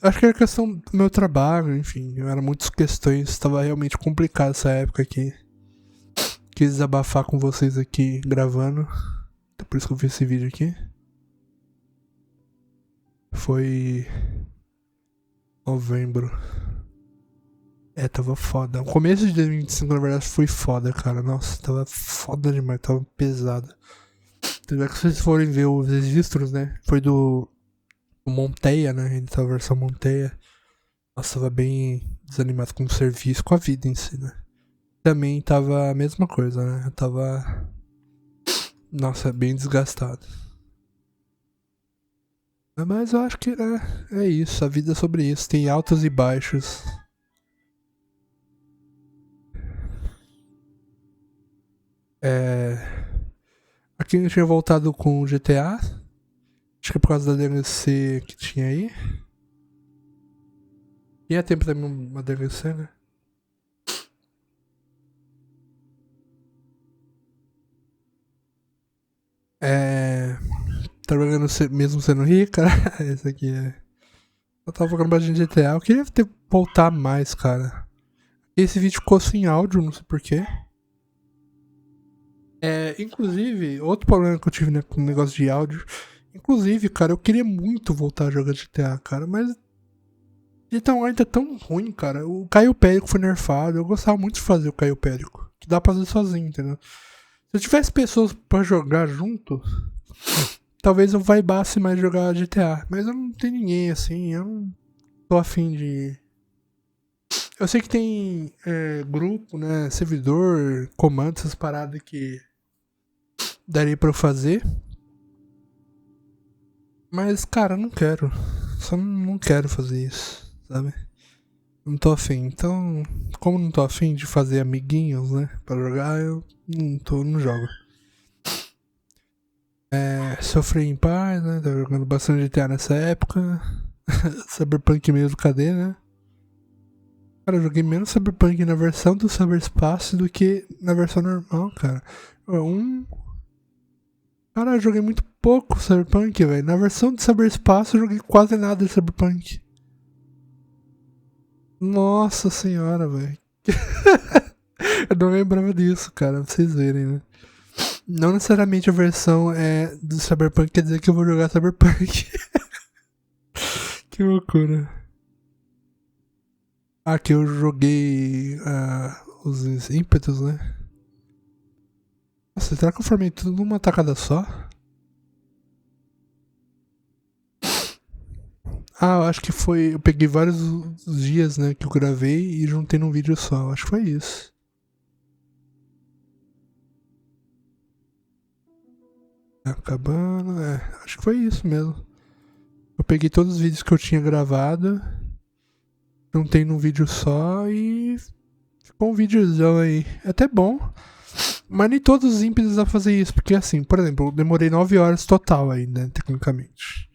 Acho que era questão do meu trabalho, enfim. Eram muitas questões. Tava realmente complicado essa época aqui. Quis desabafar com vocês aqui gravando. Então por isso que eu fiz esse vídeo aqui. Foi novembro. Tava foda. O começo de 2025, na verdade, foi foda, cara. Nossa, tava foda demais, tava pesado. Tanto é que se vocês forem ver os registros, né? Foi do Monteia, né? Então a versão Monteia. Nossa, tava bem desanimado com o serviço, com a vida em si, né? Também tava a mesma coisa, né? Eu tava. Nossa, bem desgastado. Mas eu acho que é isso, a vida é sobre isso. Tem altos e baixos. Aqui eu tinha voltado com o GTA. Acho que é por causa da DLC que tinha aí. E é tempo também uma DLC, né? Trabalhando mesmo sendo rico, cara. Esse aqui é. Eu tava jogando bastante GTA. Eu queria ter voltar mais, cara. Esse vídeo ficou sem áudio, não sei porquê. Inclusive, outro problema que eu tive, né, com o negócio de áudio. Inclusive, cara, eu queria muito voltar a jogar GTA, cara, mas GTA Online tá tão ruim, cara. O Caio Périco foi nerfado. Eu gostava muito de fazer o Caio Périco. Que dá pra fazer sozinho, entendeu? Se eu tivesse pessoas pra jogar junto, talvez eu vibasse mais jogar GTA. Mas eu não tenho ninguém assim, eu não tô afim de. Eu sei que tem grupo, né? Servidor, comando, essas paradas que daria pra eu fazer. Mas, cara, eu não quero. Só não quero fazer isso, sabe? Não tô afim. Então, como não tô afim de fazer amiguinhos, né? Pra jogar, eu não jogo. Sofri em paz, né? Tava jogando bastante GTA nessa época. Cyberpunk mesmo, cadê, né? Cara, eu joguei menos Cyberpunk na versão do Cyberspace do que na versão normal, cara. Cara, eu joguei muito pouco Cyberpunk, velho. Na versão do Cyberspace eu joguei quase nada de Cyberpunk. Nossa senhora, velho. Eu não lembrava disso, cara, pra vocês verem, né? Não necessariamente a versão do Cyberpunk quer dizer que eu vou jogar Cyberpunk. Que loucura. Aqui eu joguei os ímpetos, né? Nossa, será que eu formei tudo numa tacada só? Eu acho que foi. Eu peguei vários dias, né, que eu gravei e juntei num vídeo só. Acho que foi isso. Acabando, acho que foi isso mesmo. Eu peguei todos os vídeos que eu tinha gravado, juntei num vídeo só e ficou um videozão aí. É até bom, mas nem todos os ímpetos dá pra fazer isso, porque assim, por exemplo, eu demorei 9 horas total aí, né, tecnicamente.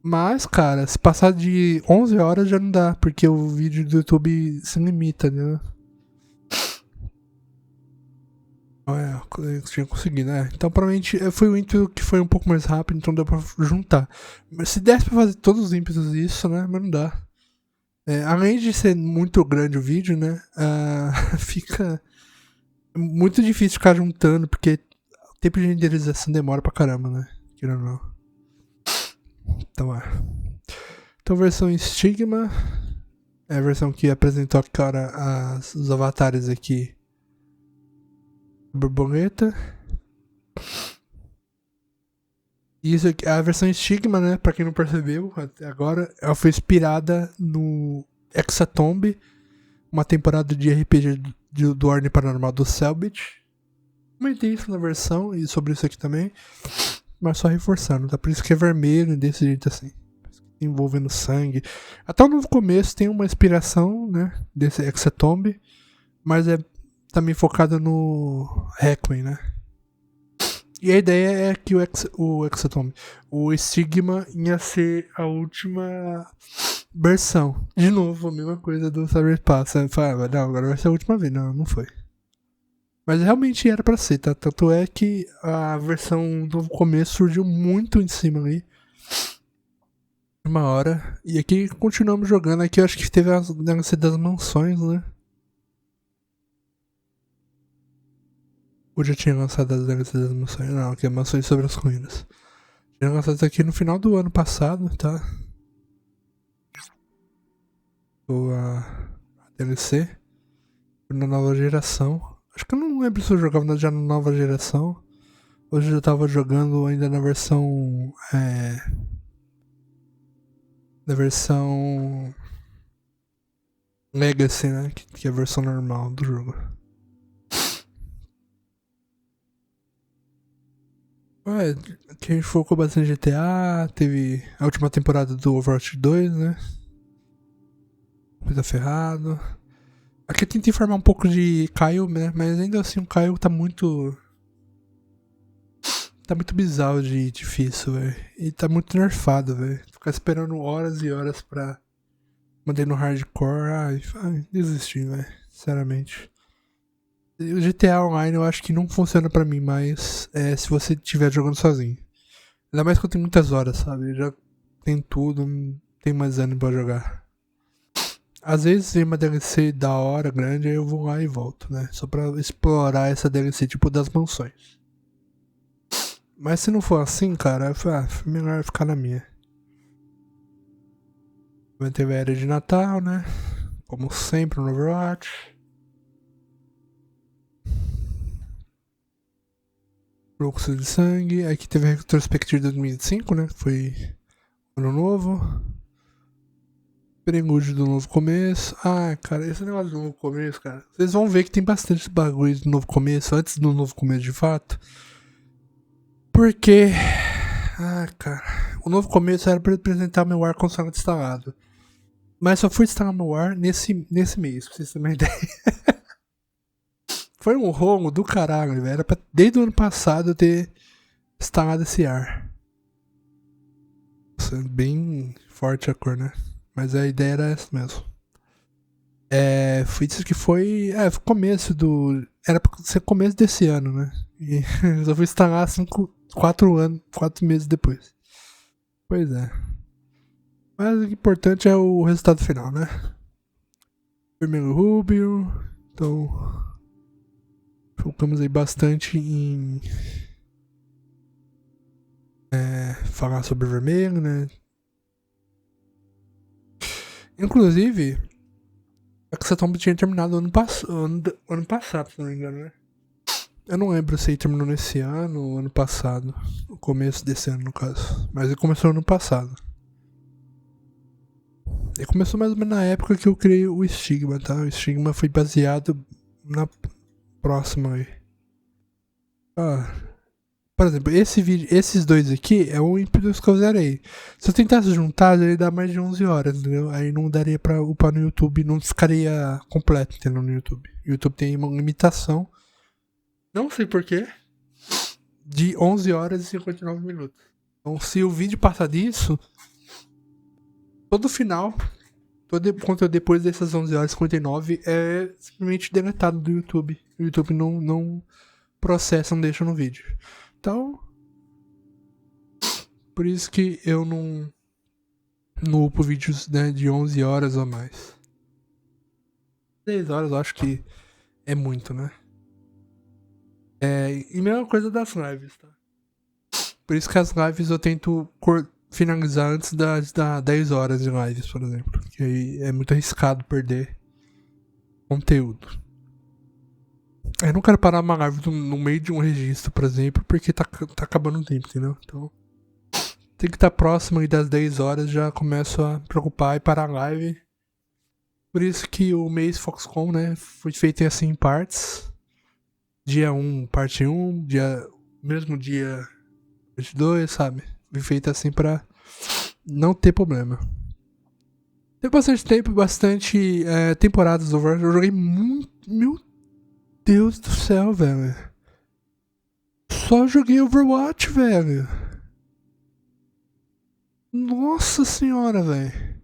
Mas, cara, se passar de 11 horas já não dá, porque o vídeo do YouTube se limita, né? Eu tinha conseguido, né? Então provavelmente foi o ímpeto que foi um pouco mais rápido, então deu pra juntar. Mas se desse pra fazer todos os ímpetos isso, né? Mas não dá. Além de ser muito grande o vídeo, né? Fica muito difícil ficar juntando, porque o tempo de renderização demora pra caramba, né? Querendo ou não. Então Então a versão Stigma é a versão que apresentou, cara, os avatares aqui. Borboleta. E isso aqui, a versão Stigma, né, pra quem não percebeu até agora, ela foi inspirada no Hexatomb, uma temporada de RPG do Ordem Paranormal do Selbit. Comentei isso na versão e sobre isso aqui também, mas só reforçando, tá? Por isso que é vermelho desse jeito assim, envolvendo sangue. Até o Novo Começo tem uma inspiração, né, desse Hexatomb, mas é também focada no Requiem, né? E a ideia é que o Hexatomb, o Stigma ia ser a última versão. De novo, a mesma coisa do Cyberpass. Fala, não, agora vai ser a última vez. Não, não foi. Mas realmente era pra ser, tá? Tanto é que a versão do começo surgiu muito em cima ali. Uma hora. E aqui continuamos jogando. Aqui eu acho que teve a DLC das mansões, né? Ou já tinha lançado as DLC das mansões? Não, que é Mansões sobre as Ruínas. Tinha lançado isso aqui no final do ano passado, tá? Ou a DLC. Na nova geração. Acho que eu não lembro se eu jogava já na nova geração. Hoje eu tava jogando ainda na versão. Na versão. Legacy, né? Que é a versão normal do jogo. Ué, que a gente focou bastante em GTA. Teve a última temporada do Overwatch 2, né? Coisa ferrado. Aqui eu tentei informar um pouco de Caio, né? Mas ainda assim o Caio tá muito. Tá muito bizarro de difícil, velho. E tá muito nerfado, velho. Ficar esperando horas e horas pra mandar no hardcore. Ai desisti, velho. Sinceramente. O GTA Online eu acho que não funciona pra mim mais se você estiver jogando sozinho. Ainda mais que eu tenho muitas horas, sabe? Eu já tenho tudo, não tem mais ânimo pra jogar. Às vezes vem uma DLC da hora, grande, aí eu vou lá e volto, né? Só pra explorar essa DLC, tipo das mansões. Mas se não for assim, cara, melhor ficar na minha. Teve a era de Natal, né? Como sempre no Overwatch. Fluxo de sangue. Aqui teve a retrospectiva de 2005, né? Foi ano novo. Prelude do novo começo. Ah, cara, esse negócio do novo começo, cara. Vocês vão ver que tem bastante bagulho do novo começo, antes do novo começo de fato. Porque. Ah, cara. O novo começo era pra apresentar meu ar constante instalado. Mas só fui instalar meu ar nesse mês, pra vocês terem uma ideia. Foi um rolo do caralho, velho. Era pra desde o ano passado eu ter instalado esse ar. Nossa, bem forte a cor, né? Mas a ideia era essa mesmo. Foi isso que foi. Começo do. Era pra ser começo desse ano, né? E eu fui instalar 4 meses depois. Pois é. Mas o importante é o resultado final, né? Vermelho Rubio. Então. Focamos aí bastante em. Falar sobre o vermelho, né? Inclusive, a Hexatomb tinha terminado ano passado, se não me engano, né? Eu não lembro se ele terminou nesse ano ou ano passado. O começo desse ano, no caso. Mas ele começou ano passado. Ele começou mais ou menos na época que eu criei o Stigma, tá? O Stigma foi baseado na próxima aí. Por exemplo, esses dois aqui é o ímpetus que eu zerei. Se eu tentasse juntar, ele dá mais de 11 horas, entendeu? Aí não daria pra upar no YouTube, não ficaria completo, entendeu? No YouTube. O YouTube tem uma limitação, não sei porquê, de 11 horas e 59 minutos. Então, se o vídeo passar disso, todo final, todo conteúdo depois dessas 11 horas e 59 é simplesmente deletado do YouTube. O YouTube não processa, não deixa no vídeo. Então, por isso que eu não upo vídeos, né, de 11 horas ou mais. 10 horas eu acho que é muito, né? E mesma coisa das lives, tá? Por isso que as lives eu tento finalizar antes das 10 horas de lives, por exemplo. Porque aí é muito arriscado perder conteúdo. Eu não quero parar uma live no meio de um registro, por exemplo, porque tá acabando o tempo, entendeu? Então, tem que estar próximo aí das 10 horas, já começo a preocupar e parar a live. Por isso que o mês Foxconn, né, foi feito assim em partes. Dia 1, parte 1, mesmo dia parte 2, sabe? Foi feito assim pra não ter problema. Tem bastante tempo, bastante temporadas do Overwatch. Eu joguei muito. Meu Deus do céu, velho. Só joguei Overwatch, velho. Nossa senhora, velho.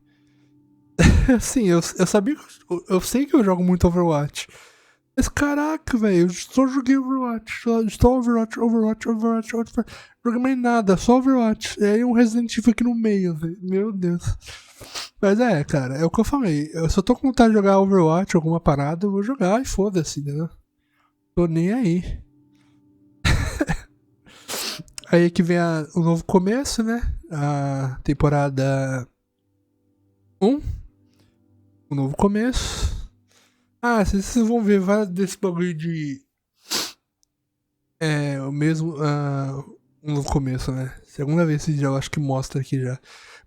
Assim, eu sabia. Eu sei que eu jogo muito Overwatch. Mas caraca, velho, eu só joguei Overwatch. Só Overwatch. Joguei mais nada, só Overwatch. E aí um Resident Evil aqui no meio, velho. Meu Deus. Mas cara, é o que eu falei. Eu só tô com vontade de jogar Overwatch, alguma parada, eu vou jogar e foda-se, né? Tô nem aí. Aí que vem o novo começo, né? A temporada 1. O novo começo. Vocês vão ver vários desse bagulho de. O mesmo. Um novo começo, né? Segunda vez que eu acho que mostra aqui já.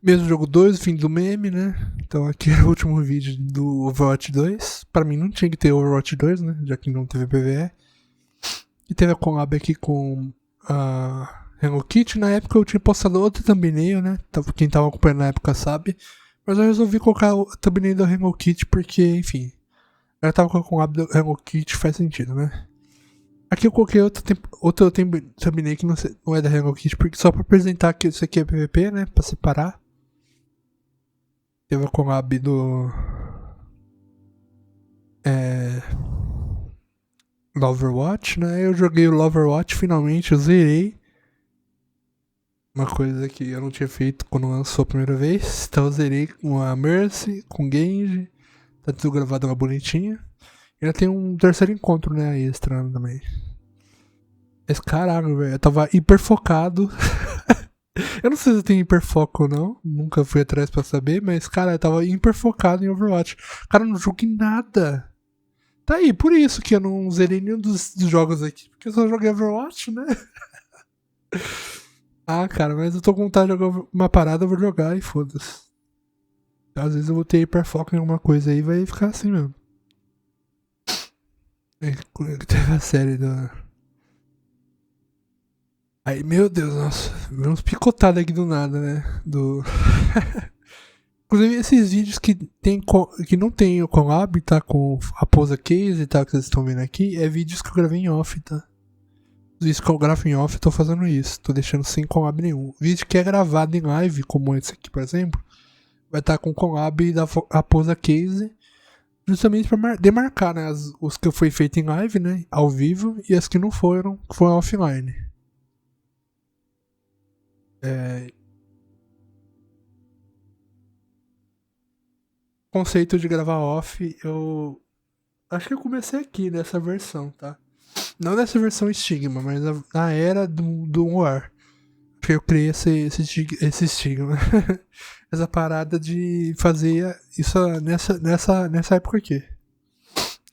Mesmo jogo 2, fim do meme, né? Então aqui é o último vídeo do Overwatch 2. Pra mim não tinha que ter Overwatch 2, né? Já que não teve PvE. E teve a collab aqui com a Hello Kitty. Na época eu tinha postado outro thumbnail, né? Quem tava acompanhando na época sabe. Mas eu resolvi colocar o thumbnail da Hello Kitty porque, enfim. Ela tava com a collab da Hello Kitty, faz sentido, né? Aqui eu coloquei outro thumbnail que não é da Hello Kitty, porque só pra apresentar que isso aqui é PVP, né? Pra separar. Teve a collab do Overwatch, né? Eu joguei o Overwatch, finalmente, eu zerei. Uma coisa que eu não tinha feito quando lançou a primeira vez. Então eu zerei com a Mercy, com o Genji. Tá tudo gravado lá bonitinho. E ainda tem um terceiro encontro, né? Extra também. Mas caralho, velho, eu tava hiper focado. Eu não sei se tem hiperfoco ou não, nunca fui atrás pra saber, mas, cara, eu tava hiper focado em Overwatch. Cara, eu não joguei nada. Tá aí, por isso que eu não zerei nenhum dos jogos aqui, porque eu só joguei Overwatch, né? Cara, mas eu tô com vontade de jogar uma parada, eu vou jogar e foda-se. Às vezes eu vou ter hiperfoco em alguma coisa aí e vai ficar assim mesmo. Teve a série da... Aí, meu Deus, nossa, vemos picotada aqui do nada, né? Inclusive, esses vídeos que não tem o collab, tá? Com a Posa Case e tal, que vocês estão vendo aqui, é vídeos que eu gravei em off, tá? Os vídeos que eu gravo em off, eu tô fazendo isso. Tô deixando sem collab nenhum. Vídeo que é gravado em live, como esse aqui, por exemplo, vai estar com collab da Posa Case, justamente pra demarcar, né? Os que foi feito em live, né? Ao vivo, e as que não foram, que foram offline. Conceito de gravar off, eu acho que eu comecei aqui nessa versão, tá? Não nessa versão Stigma, mas na era do War. Porque eu criei esse estigma. Essa parada de fazer isso nessa época aqui.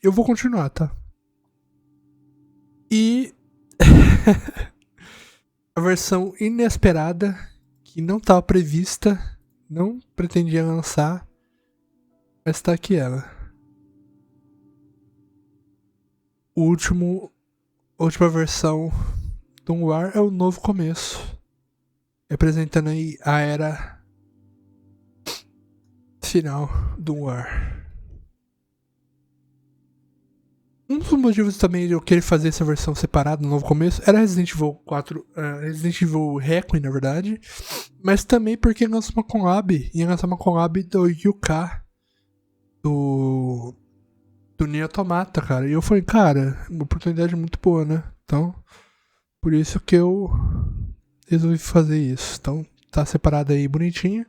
Eu vou continuar, tá? E a versão inesperada, que não estava prevista, não pretendia lançar, mas tá aqui ela. A última versão do War é o novo começo. Representando aí a era final do War. Um dos motivos também de eu querer fazer essa versão separada no novo começo era Resident Evil 4, Resident Evil Requiem, na verdade, mas também porque lançou uma collab, ia lançar uma collab do Yuka, do Nier Automata, cara, e eu falei, cara, uma oportunidade muito boa, né? Então, por isso que eu resolvi fazer isso. Então, tá separado aí bonitinho.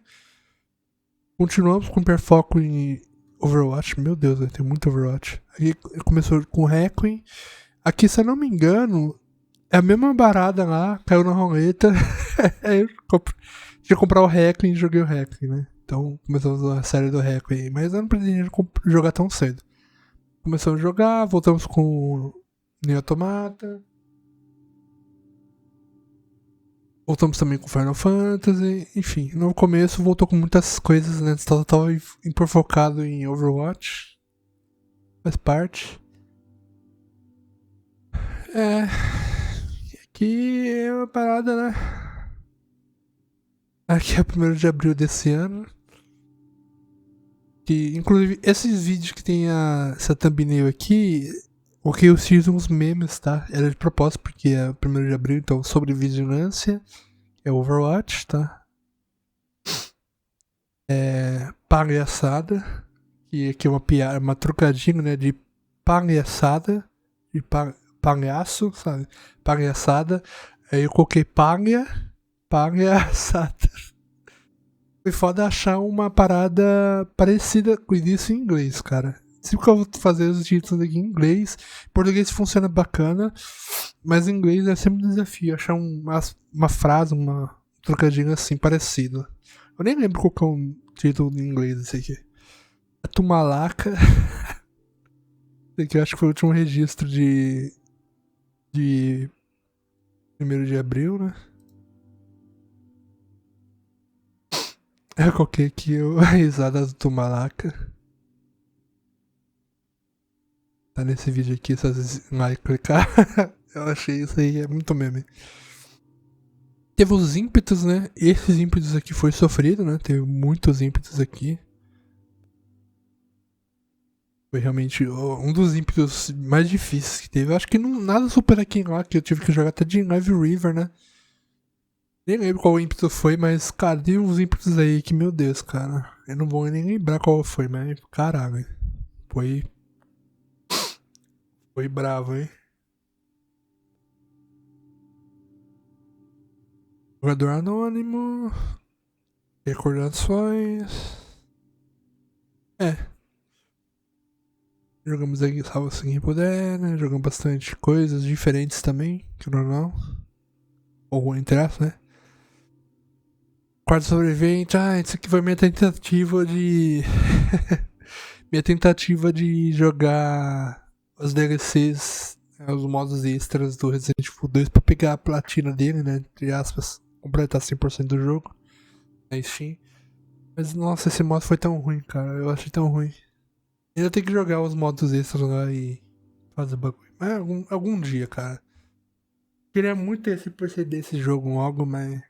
Continuamos com hiperfoco em Overwatch. Meu Deus, tem muito Overwatch. Aqui começou com Requiem. Aqui, se eu não me engano, é a mesma barada lá, caiu na roleta. Aí eu tinha que comprar o Requiem e joguei o Requiem, né? Então começamos a série do Requiem. Mas eu não pretendia jogar tão cedo. Começamos a jogar, voltamos com Nier Automata. Voltamos também com Final Fantasy, enfim, no começo voltou com muitas coisas, né? Tava focado em Overwatch, faz parte. Aqui é uma parada, né? Aqui é o 1º de abril desse ano. Que, inclusive, esses vídeos que tem essa thumbnail aqui, o que eu fiz uns memes, tá? Era de propósito, porque é 1º de abril, então sobre vigilância. É Overwatch, tá? Palhaçada, que aqui é uma piada, uma trocadilho, né? De palhaçada, de palhaço, sabe? Palhaçada. Aí eu coloquei palhaçada. Foi foda achar uma parada parecida com isso em inglês, cara. Sempre que eu vou fazer os títulos aqui em inglês, em português funciona bacana, mas em inglês é sempre um desafio achar uma frase, uma trocadilho assim parecido. Eu nem lembro qual que é o título em inglês desse aqui. É Tumalaca. Esse aqui eu acho que foi o último registro de 1º de abril, né? Eu coloquei aqui a risada do Tumalaca. Tá nesse vídeo aqui, se vocês lá e clicar. Eu achei isso aí, é muito meme. Teve os ímpetos, né? Esses ímpetos aqui foi sofrido, né? Teve muitos ímpetos aqui. Foi realmente um dos ímpetos mais difíceis que teve. Eu acho que nada supera aqui lá, que eu tive que jogar até de Live River, né? Nem lembro qual ímpeto foi, mas, cara, tem uns ímpetos aí que, meu Deus, cara. Eu não vou nem lembrar qual foi, mas, caralho. Foi bravo, hein? Jogador anônimo. Recordações. Jogamos aqui salvo se quem puder, né? Jogamos bastante coisas diferentes também, que não. Ou entre as, né? Quarto sobrevivente. Isso aqui foi minha tentativa de. minha tentativa de jogar os DLCs, os modos extras do Resident Evil 2 pra pegar a platina dele, né? Entre aspas, completar 100% do jogo na Steam. Mas nossa, esse modo foi tão ruim, cara. Eu achei tão ruim. Ainda tem que jogar os modos extras lá e fazer bagulho. Mas algum dia, cara. Queria muito ter esse PC desse jogo logo, mas.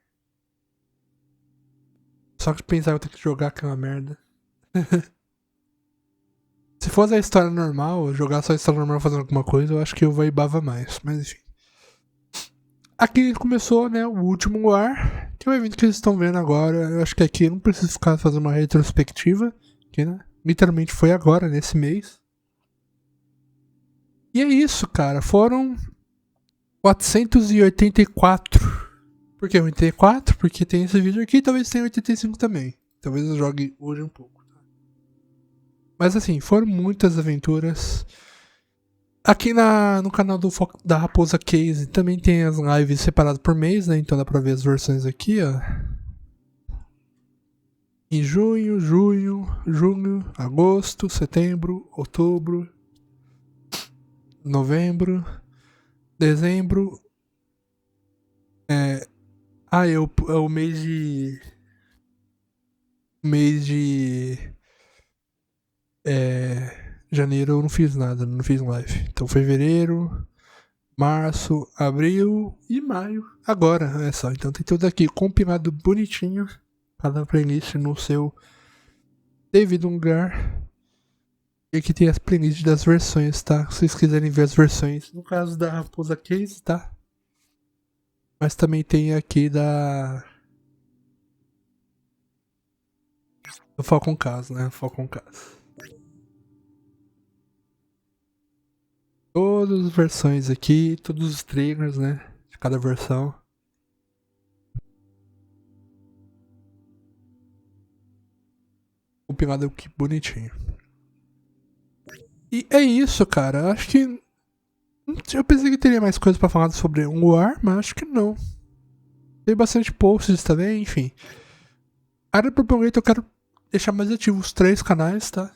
Só que pensar eu ter que jogar aquela merda. Se fosse a história normal, jogar só a história normal fazendo alguma coisa, eu acho que eu vaibava mais. Mas enfim. Aqui começou, né, o último War, que é o evento que vocês estão vendo agora. Eu acho que aqui eu não preciso ficar fazendo uma retrospectiva, que, né, literalmente foi agora, nesse mês. E é isso, cara. Foram 484. Por que 84? Porque tem esse vídeo aqui e talvez tenha 85 também. Talvez eu jogue hoje um pouco. Mas assim, foram muitas aventuras. Aqui no canal da Raposa Case também tem as lives separadas por mês, né? Então dá pra ver as versões aqui, ó. Em junho, julho, agosto, setembro, outubro, novembro, dezembro. É o mês de. Janeiro eu não fiz nada, não fiz live. Então fevereiro, março, abril e maio. Agora, é só. Então tem tudo aqui compilado bonitinho. Cada playlist no seu devido lugar. E aqui tem as playlists das versões, tá? Se vocês quiserem ver as versões. No caso da Raposa Case, tá? Mas também tem aqui do Falcon Caso, né? Falcon Caso. Todas as versões aqui, todos os trailers, né? De cada versão. Compilado aqui bonitinho. E é isso, cara. Acho que. Eu pensei que teria mais coisas pra falar sobre um War, mas acho que não. Tem bastante posts também, enfim. A área propaganda eu quero deixar mais ativo os 3 canais, tá?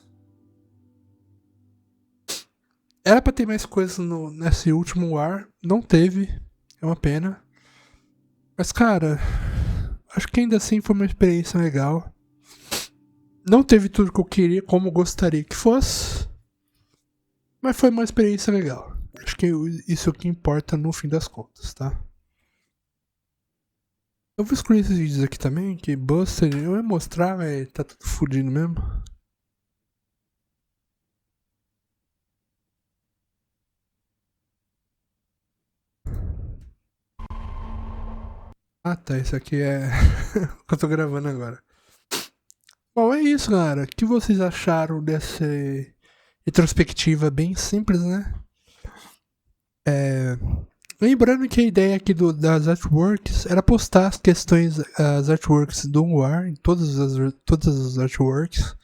Era pra ter mais coisas nesse último War, não teve. É uma pena. Mas, cara, acho que ainda assim foi uma experiência legal. Não teve tudo que eu queria, como eu gostaria que fosse. Mas foi uma experiência legal. Acho que isso é o que importa no fim das contas, tá? Eu vou excluir esses vídeos aqui também, que Buster eu ia mostrar, mas tá tudo fodido mesmo. Ah tá, isso aqui é o que eu tô gravando agora. Bom, é isso, galera. O que vocês acharam dessa retrospectiva bem simples, né? Lembrando que a ideia aqui das artworks era postar as questões, as artworks do War, em todas as artworks.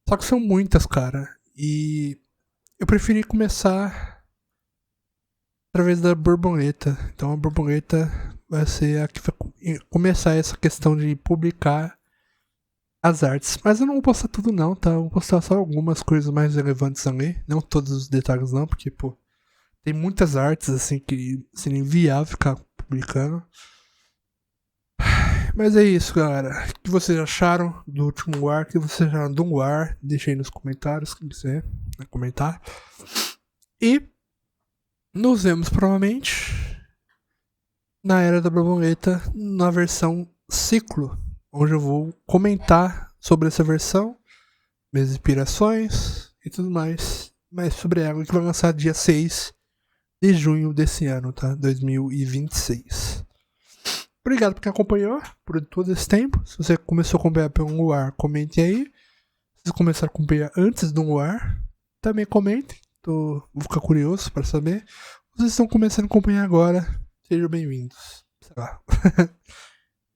Só que são muitas, cara. E eu preferi começar através da borboleta. Então a borboleta vai ser a que vai começar essa questão de publicar as artes. Mas eu não vou postar tudo não, tá? Eu vou postar só algumas coisas mais relevantes ali. Não todos os detalhes não, porque, pô, tem muitas artes assim que seria inviável ficar publicando. Mas é isso, galera. O que vocês acharam do último War? O que vocês acharam do War? Deixa aí nos comentários, quem quiser comentar. E nos vemos provavelmente na Era da Borboleta, na versão ciclo, onde eu vou comentar sobre essa versão, minhas inspirações e tudo mais. Mas sobre ela que vai lançar dia 6 de junho desse ano, tá? 2026. Obrigado por quem acompanhou por todo esse tempo. Se você começou a acompanhar pelo Luar, comente aí. Se você começar a acompanhar antes do Luar, também comente. Vou ficar curioso para saber. Vocês estão começando a acompanhar agora, sejam bem-vindos. Sei lá.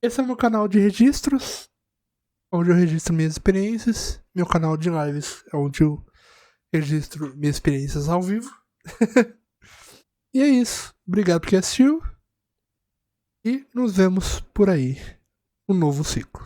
Esse é o meu canal de registros, onde eu registro minhas experiências. Meu canal de lives é onde eu registro minhas experiências ao vivo. E é isso. Obrigado por quem assistiu. E nos vemos por aí. Um novo ciclo.